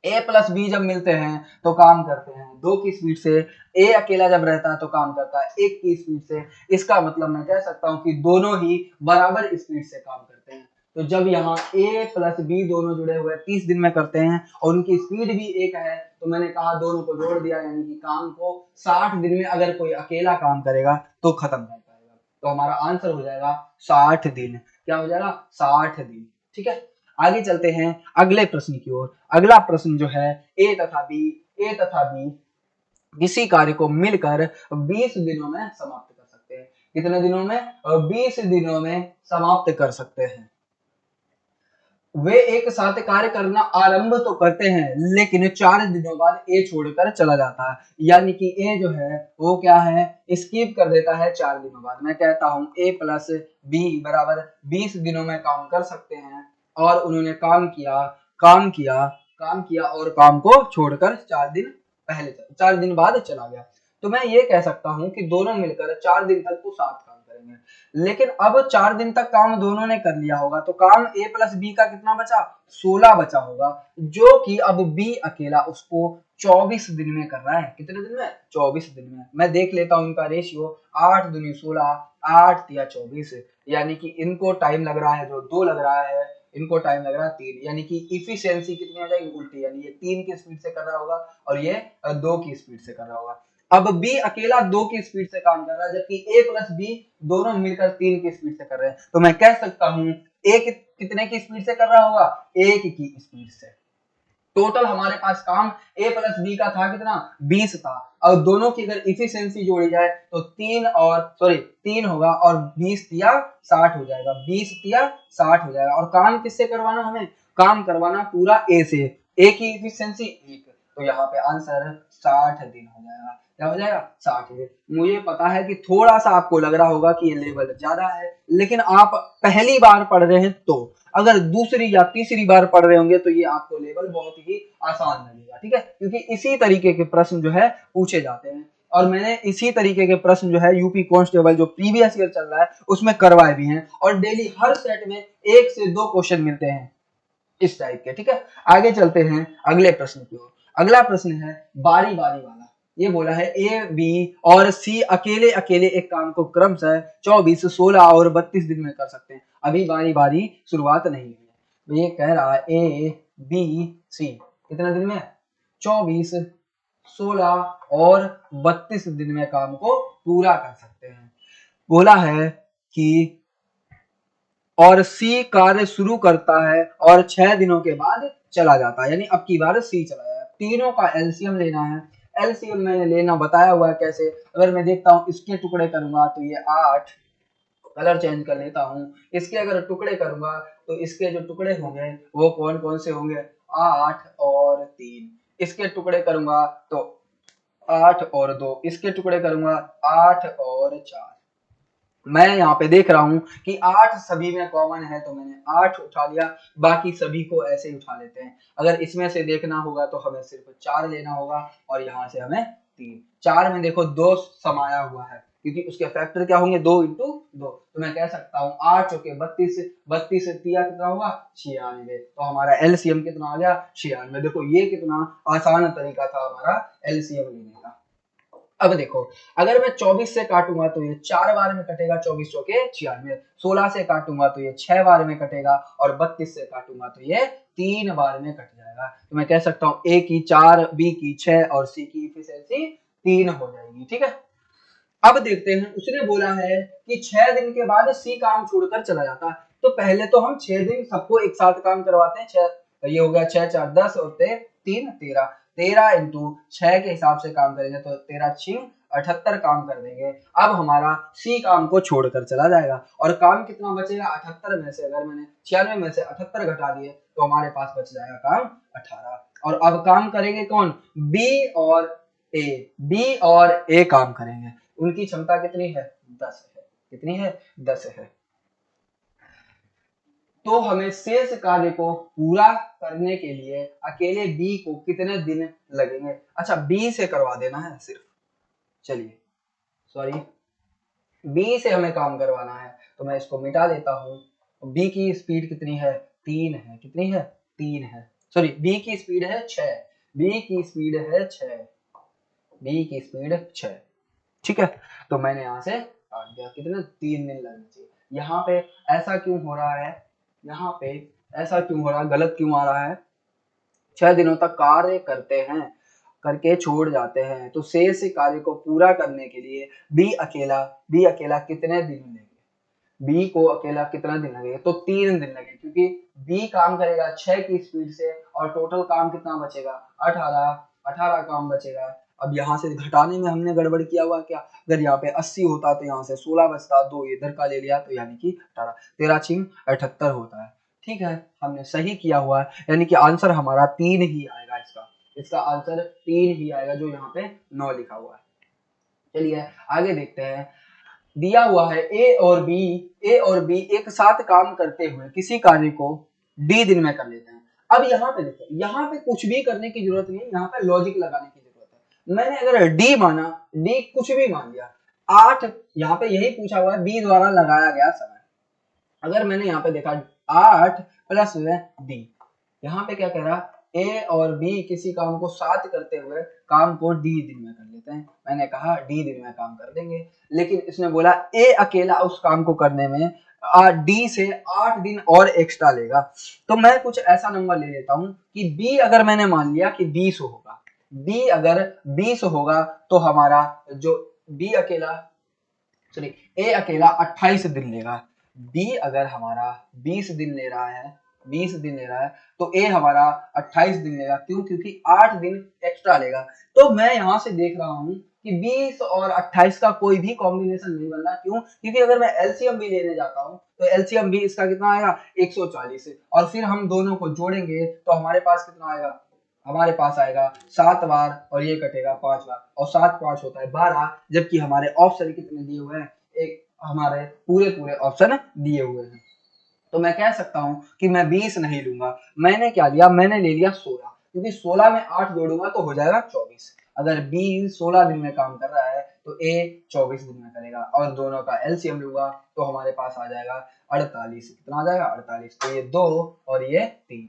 Speaker 1: ए प्लस बी जब मिलते हैं तो काम करते हैं 2 की स्पीड से, ए अकेला जब रहता है तो काम करता है 1 की स्पीड से। इसका मतलब मैं कह सकता हूँ कि दोनों ही बराबर स्पीड से काम करते हैं। तो जब यहाँ a प्लस बी दोनों जुड़े हुए 30 दिन में करते हैं और उनकी स्पीड भी एक है, तो मैंने कहा दोनों को जोड़ दिया, यानी कि काम को 60 दिन में अगर कोई अकेला काम करेगा तो खत्म कर पाएगा। तो हमारा आंसर हो जाएगा 60 दिन। क्या हो जाएगा? 60 दिन। ठीक है, आगे चलते हैं अगले प्रश्न की ओर। अगला प्रश्न जो है ए तथा बी किसी कार्य को मिलकर 20 दिनों में समाप्त कर सकते हैं। कितने दिनों में? 20 दिनों में समाप्त कर सकते हैं। वे एक साथ कार्य करना आरंभ तो करते हैं, लेकिन 4 दिनों बाद ए छोड़कर चला जाता है। यानी कि ए जो है वो क्या है, स्किप कर देता है 4 दिनों बाद। मैं कहता हूं ए प्लस बी बराबर 20 दिनों में काम कर सकते हैं, और उन्होंने काम किया और काम को छोड़कर 4 दिन बाद चला गया। तो मैं ये कह सकता हूं कि दोनों मिलकर 4 दिन तक तो साथ काम करेंगे, लेकिन अब 4 दिन तक काम दोनों ने कर लिया होगा, तो काम ए प्लस बी का कितना बचा? 16 बचा होगा, जो कि अब बी अकेला उसको 24 दिन में कर रहा है। कितने दिन में? 24 दिन में। मैं देख लेता हूं इनका रेशियो, 8 दूनी 16, 8 तिया 24, यानी कि इनको टाइम लग रहा है जो 2 लग रहा है, इनको टाइम लग रहा है 3, यानी कि इफिशियंसी कितनी हो जाएगी? उल्टी, यानी ये 3 की स्पीड से कर रहा होगा और ये 2 की स्पीड से कर रहा होगा। अब बी अकेला 2 की स्पीड से काम कर रहा है, जबकि ए प्लस बी दोनों मिलकर 3 की स्पीड से कर रहे हैं। तो मैं कह सकता हूं ए कितने की स्पीड से कर रहा होगा? 1 की स्पीड से। टोटल हमारे पास काम ए प्लस बी का था कितना? 20 था। और दोनों की अगर इफिशियंसी जोड़ी जाए तो 3 होगा और 20 तिया 60 हो जाएगा, 20 तिया 60 हो जाएगा। और काम किससे करवाना? हमें काम करवाना पूरा ए से। ए की इफिशियंसी 1, तो यहाँ पे आंसर 60 दिन हो जाएगा। क्या हो जाएगा? 60 दिन। मुझे पता है कि थोड़ा सा आपको लग रहा होगा कि ये लेवल ज्यादा है, लेकिन आप पहली बार पढ़ रहे हैं, तो अगर दूसरी या तीसरी बार पढ़ रहे होंगे तो ये आपको लेवल बहुत ही आसान लगेगा। ठीक है, क्योंकि इसी तरीके के प्रश्न जो है पूछे जाते हैं, और मैंने इसी तरीके के प्रश्न जो है यूपी कांस्टेबल जो प्रीवियस ईयर चल रहा है उसमें करवाए भी हैं, और डेली हर सेट में 1 से 2 क्वेश्चन मिलते हैं इस टाइप के। ठीक है, आगे चलते हैं अगले प्रश्न की ओर। अगला प्रश्न है बारी बारी वाला। ये बोला है ए बी और सी अकेले अकेले एक काम को क्रमशः 24, 16 और 32 दिन में कर सकते हैं। अभी बारी बारी शुरुआत नहीं हुई है, तो ये कह रहा है ए बी सी कितने दिन में? 24, 16 और 32 दिन में काम को पूरा कर सकते हैं। बोला है कि और सी कार्य शुरू करता है और 6 दिनों के बाद चला जाता है, यानी अब की बार सी चला जाएगा। तीनों का एलसीएम लेना है। एलसीएम मैंने लेना बताया हुआ है कैसे। अगर मैं देखता हूँ इसके टुकड़े करूंगा तो ये 8, कलर चेंज कर लेता हूँ। इसके अगर टुकड़े करूंगा तो इसके जो टुकड़े होंगे वो कौन कौन से होंगे? 8 और 3। इसके टुकड़े करूंगा तो 8 और 2। इसके टुकड़े करूंगा 8 और 4। मैं यहाँ पे देख रहा हूं कि 8 सभी में कॉमन है, तो मैंने 8 उठा लिया, बाकी सभी को ऐसे ही उठा लेते हैं। अगर इसमें से देखना होगा तो हमें सिर्फ 4 लेना होगा, और यहाँ से हमें 3। 4 में देखो 2 समाया हुआ है, क्योंकि उसके फैक्टर क्या होंगे? 2 इंटू 2। तो मैं कह सकता हूँ 8 चौके 32, 32 से तिया कितना होगा? 96। तो हमारा एलसीएम कितना आ गया? 96। देखो ये कितना आसान तरीका था हमारा एलसीएम लेने का। अब देखो, अगर मैं 24 से काटूंगा तो ये 4 बार में कटेगा, 24 चौके 96। 16 से काटूंगा तो ये 6 बार में कटेगा, और 32 से काटूंगा तो ये 3 बार में कट जाएगा। तो मैं कह सकता हूँ ए की 4, बी की 6 और सी की इफिशियंसी 3 हो जाएगी। ठीक है, अब देखते हैं, उसने बोला है कि 6 दिन के बाद सी काम छोड़कर चला जाता है। तो पहले तो हम 6 दिन सबको एक साथ काम करवाते हैं। 6 ये हो गया, 6 4 10 और 3 13। 13 इंटू 6 के हिसाब से काम करेंगे तो 13 6 78 काम कर देंगे। अब हमारा सी काम को छोड़कर चला जाएगा, और काम कितना बचेगा? 78 में से अगर मैंने 96 में से 78 घटा दिए तो हमारे पास बच जाएगा काम 18। और अब काम करेंगे कौन? बी और ए। बी और ए काम करेंगे। उनकी क्षमता कितनी है? 10 है। कितनी है? 10 है। तो हमें शेष कार्य को पूरा करने के लिए अकेले बी को कितने दिन लगेंगे? अच्छा, बी से करवा देना है सिर्फ। चलिए, सॉरी, बी से हमें काम करवाना है, तो मैं इसको मिटा देता हूं। बी की स्पीड कितनी है? 3 है। कितनी है? 3 है। सॉरी, बी की स्पीड है 6। बी की स्पीड है 6। बी की स्पीड 6। ठीक है, तो मैंने यहाँ से काट दिया। कितने? 3 दिन लगने चाहिए। यहाँ पे ऐसा क्यों हो रहा है? यहाँ पे ऐसा क्यों हो रहा है, गलत क्यों आ रहा है? 6 दिनों तक कार्य करते हैं, करके छोड़ जाते हैं, तो शेष कार्य को पूरा करने के लिए बी अकेला कितने दिन लेंगे? बी को अकेला कितना दिन लगेगा? तो 3 दिन लगेगा, क्योंकि बी काम करेगा 6 की स्पीड से और टोटल काम कितना बचेगा? 18 काम बचेगा। अब यहाँ से घटाने में हमने गड़बड़ किया हुआ क्या? अगर यहाँ पे 80 होता तो यहाँ से 16 बचता, 2 इधर का ले लिया तो यानी कि 18, 13 छिंग 78 होता है। ठीक है, हमने सही किया हुआ है, यानी कि आंसर हमारा 3 ही आएगा। इसका आंसर 3 ही आएगा, जो यहाँ पे 9 लिखा हुआ है। चलिए आगे देखते हैं। दिया हुआ है ए और बी एक साथ काम करते हुए किसी कार्य को डी दिन में कर लेते हैं। अब यहाँ पे देखो, यहाँ पे कुछ भी करने की जरूरत नहीं, यहाँ पे लॉजिक लगाने की जरूरत है। मैंने अगर डी माना, डी कुछ भी मान लिया, 8 यहाँ पे यही पूछा हुआ है बी द्वारा लगाया गया समय। अगर मैंने यहाँ पे देखा 8 प्लस डी, यहाँ पे क्या कह रहा है? ए और बी किसी काम को साथ करते हुए काम को डी दिन में कर लेते हैं। मैंने कहा डी दिन में काम कर देंगे, लेकिन इसने बोला ए अकेला उस काम को करने में डी से 8 दिन और एक्स्ट्रा लेगा। तो मैं कुछ ऐसा नंबर ले लेता हूं कि बी अगर मैंने मान लिया कि 20 होगा, बी अगर 20 होगा तो हमारा जो बी अकेला सॉरी ए अकेला 28 दिन लेगा। बी अगर हमारा 20 दिन ले रहा है, 20 दिन ले रहा है, तो ए हमारा 28 दिन लेगा। क्यों? क्योंकि 8 दिन एक्स्ट्रा लेगा। तो मैं यहां से देख रहा हूं कि 20 और 28 का कोई भी कॉम्बिनेशन नहीं बन रहा। क्यों? क्योंकि अगर मैं एलसीएम भी लेने जाता हूं तो एलसीएम भी इसका कितना आएगा? 140, और फिर हम दोनों को जोड़ेंगे तो हमारे पास कितना आएगा? हमारे पास आएगा 7 बार, और ये कटेगा 5 बार, और 7 5 होता है 12, जबकि हमारे ऑप्शन कितने दिए हुए हैं? एक हमारे पूरे ऑप्शन दिए हुए हैं। तो मैं कह सकता हूं कि मैं 20 नहीं लूंगा। मैंने क्या लिया? मैंने ले लिया 16, क्योंकि 16 में 8 जोड़ूंगा तो हो जाएगा 24। अगर बी 16 दिन में काम कर रहा है तो ए 24 दिन में करेगा, और दोनों का एलसीएम लूंगा तो हमारे पास आ जाएगा 48। कितना आ जाएगा? 48। तो ये 2 और ये 3।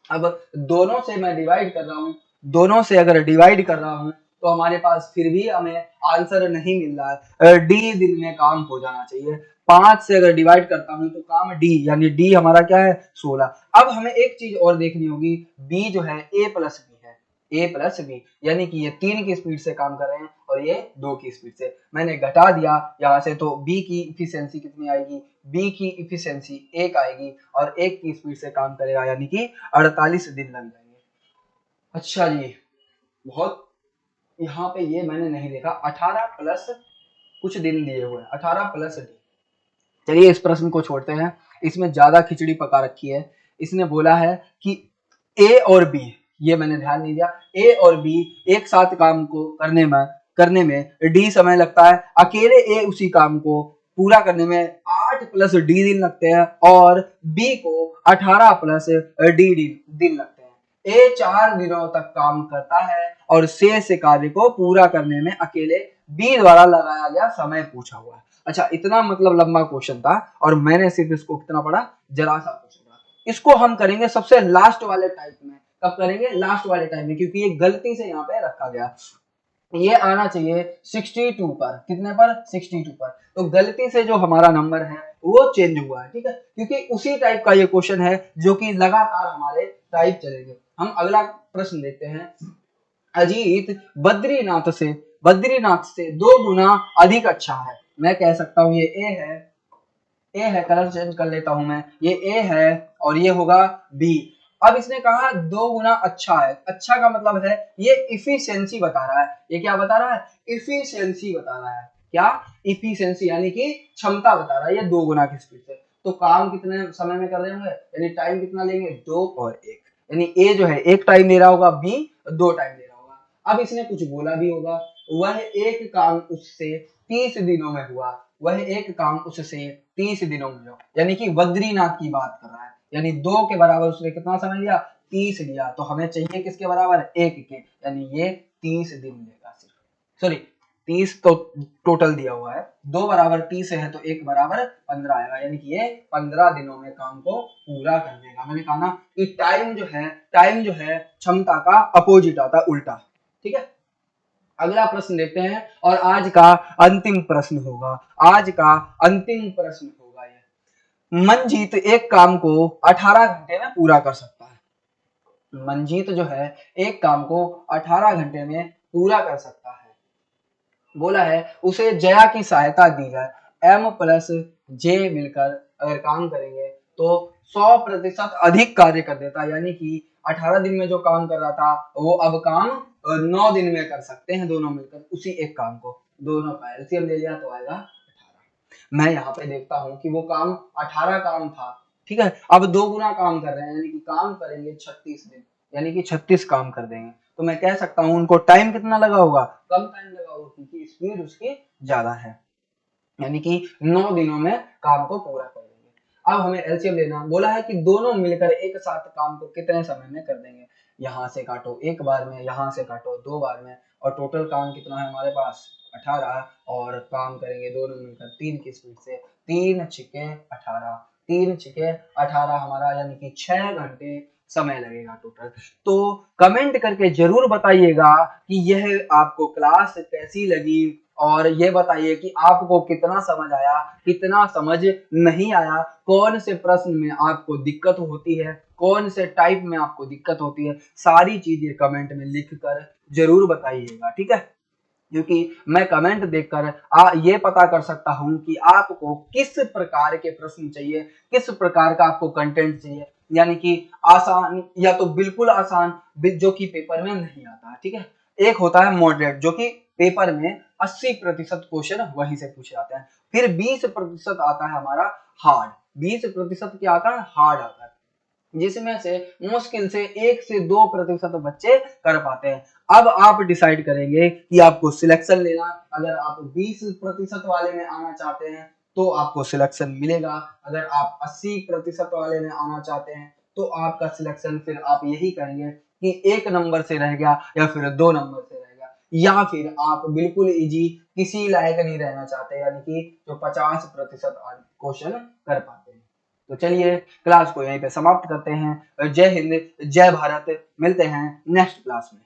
Speaker 1: अब दोनों से मैं डिवाइड कर रहा हूं, दोनों से अगर डिवाइड कर रहा हूं तो हमारे पास फिर भी हमें आंसर नहीं मिल रहा है। डी दिन में काम हो जाना चाहिए। 5 से अगर डिवाइड करता हूं तो काम डी, यानी डी हमारा क्या है? 16। अब हमें एक चीज और देखनी होगी, बी जो है ए प्लस बी है, ए प्लस बी, यानी कि ये 3 की स्पीड से काम कर रहे हैं और ये 2 की स्पीड से। मैंने घटा दिया यहाँ से, तो बी की इफिशियंसी कितनी आएगी? बी की इफिशियंसी 1 आएगी, और 1 की स्पीड से काम करेगा, यानी कि 48 दिन लग जाएंगे। अच्छा जी, बहुत यहाँ पे ये मैंने नहीं देखा, 18 प्लस कुछ दिन दिए हुए हैं, 18 प्लस डी। चलिए इस प्रश्न को छोड़ते हैं, इसमें ज्यादा खिचड़ी पका रखी है। इसने बोला है कि ए और बी, ये मैंने ध्यान नहीं दिया, ए और बी एक साथ काम को करने में डी समय लगता है। अकेले ए उसी काम को पूरा करने में 8 प्लस डी दिन लगते हैं, और बी को 18 प्लस डी दिन लगते हैं। ए 4 दिनों तक काम करता है और शेष कार्य को पूरा करने में अकेले बी द्वारा लगाया गया समय पूछा हुआ है। अच्छा, इतना मतलब लंबा क्वेश्चन था, और मैंने सिर्फ इसको कितना पढ़ा? जरा सा क्वेश्चन था। इसको हम करेंगे सबसे लास्ट वाले टाइप में। कब करेंगे? लास्ट वाले टाइप में, क्योंकि ये गलती से यहाँ पे रखा गया। ये आना चाहिए 62 पर। कितने पर? 62 पर। तो गलती से जो हमारा नंबर है वो चेंज हुआ है, ठीक है, क्योंकि उसी टाइप का ये क्वेश्चन है जो कि लगातार हमारे टाइप चलेंगे। हम अगला प्रश्न देखते हैं। अजीत बद्रीनाथ से 2 गुना अधिक अच्छा है। मैं कह सकता हूं ये ए है, कलर चेंज कर लेता हूं मैं, ये ए है और ये होगा बी। अब इसने कहा 2 गुना अच्छा है, अच्छा का मतलब है ये इफिशियंसी बता रहा है। ये क्या बता रहा है? इफिशियंसी बता रहा है। क्या? इफिशियंसी, यानी कि क्षमता बता रहा है ये 2 गुना की स्पीड से। तो काम कितने समय में कर रहे होंगे, यानी टाइम कितना लेंगे? 2 और 1, यानी ए जो है 1 टाइम ले रहा होगा, बी 2 टाइम ले रहा होगा। अब इसने कुछ बोला भी होगा, वह एक काम उससे 30 दिनों में हुआ, वह एक काम उससे 30 दिनों में हुआ, यानी कि बद्रीनाथ की बात कर रहा है। यानी 2 के बराबर उसने कितना समय लिया? 30 लिया। तो हमें चाहिए किसके बराबर? 1 के, यानी ये 30 दिन लेगा सिर्फ। सॉरी, 30 तो टोटल दिया हुआ है, 2 बराबर 30 है तो 1 बराबर 15 आएगा, यानी कि ये 15 दिनों में काम को पूरा कर देगा। मैंने कहा ना कि टाइम जो है क्षमता का अपोजिट आता है, उल्टा। ठीक है, अगला प्रश्न देखते हैं, और आज का अंतिम प्रश्न होगा ये। मंजीत एक काम को 18 घंटे में पूरा कर सकता है। मंजीत जो है एक काम को 18 घंटे में पूरा कर सकता है। बोला है उसे जया की सहायता दी जाए, एम प्लस जे मिलकर अगर काम करेंगे तो 100% अधिक कार्य कर देता है। यानी कि 18 दिन में जो काम कर रहा था वो अब काम 9 दिन में कर सकते हैं दोनों मिलकर उसी एक काम को। दोनों का एलसीएम ले लिया तो आएगा 18। मैं यहाँ पे देखता हूँ कि वो काम 18 काम था, ठीक है, अब 2 गुना काम कर रहे हैं, यानी कि काम करेंगे 36 दिन, यानी कि 36 काम कर देंगे। तो मैं कह सकता हूँ उनको टाइम कितना लगा होगा, कम टाइम लगा होगा, क्योंकि स्पीड उसकी ज्यादा है, यानी कि 9 दिनों में काम को पूरा कर देंगे। अब हमें एलसीएम लेना, बोला है कि दोनों मिलकर एक साथ काम को कितने समय में कर देंगे। यहाँ से काटो एक बार में, यहाँ से काटो 2 बार में, और टोटल काम कितना है हमारे पास 18, और काम करेंगे दोनों मिलकर 3 की स्पीड से, 3 छिके 18, 3 छिके 18 हमारा, यानी कि 6 घंटे समय लगेगा टोटल। तो कमेंट करके जरूर बताइएगा कि यह आपको क्लास कैसी लगी, और ये बताइए कि आपको कितना समझ आया, कितना समझ नहीं आया, कौन से प्रश्न में आपको दिक्कत होती है, कौन से टाइप में आपको दिक्कत होती है, सारी चीजें कमेंट में लिख कर जरूर बताइएगा, ठीक है। क्योंकि मैं कमेंट देखकर ये पता कर सकता हूं कि आपको किस प्रकार के प्रश्न चाहिए, किस प्रकार का आपको कंटेंट चाहिए, यानी कि आसान या तो बिल्कुल आसान जो कि पेपर में नहीं आता है, ठीक है। एक होता है मॉडरेट जो कि पेपर में 80% क्वेश्चन वहीं से पूछे जाते हैं, फिर 20% आता है हमारा हार्ड, 20% क्या आता है, हार्ड आता है, जिसमें से मुश्किल से 1 से 2% बच्चे कर पाते हैं। अब आप डिसाइड करेंगे कि आपको सिलेक्शन लेना, अगर आप 20% वाले में आना चाहते हैं तो आपको सिलेक्शन मिलेगा, अगर आप 80% वाले में आना चाहते हैं तो आपका सिलेक्शन फिर आप यही करेंगे कि 1 नंबर से रह गया या फिर 2 नंबर से रह गया, या फिर आप बिल्कुल इजी किसी लायक नहीं रहना चाहते, यानी कि जो 50% क्वेश्चन कर पाते हैं। तो चलिए क्लास को यहीं पे समाप्त करते हैं। जय हिंद, जय भारत, मिलते हैं नेक्स्ट क्लास में।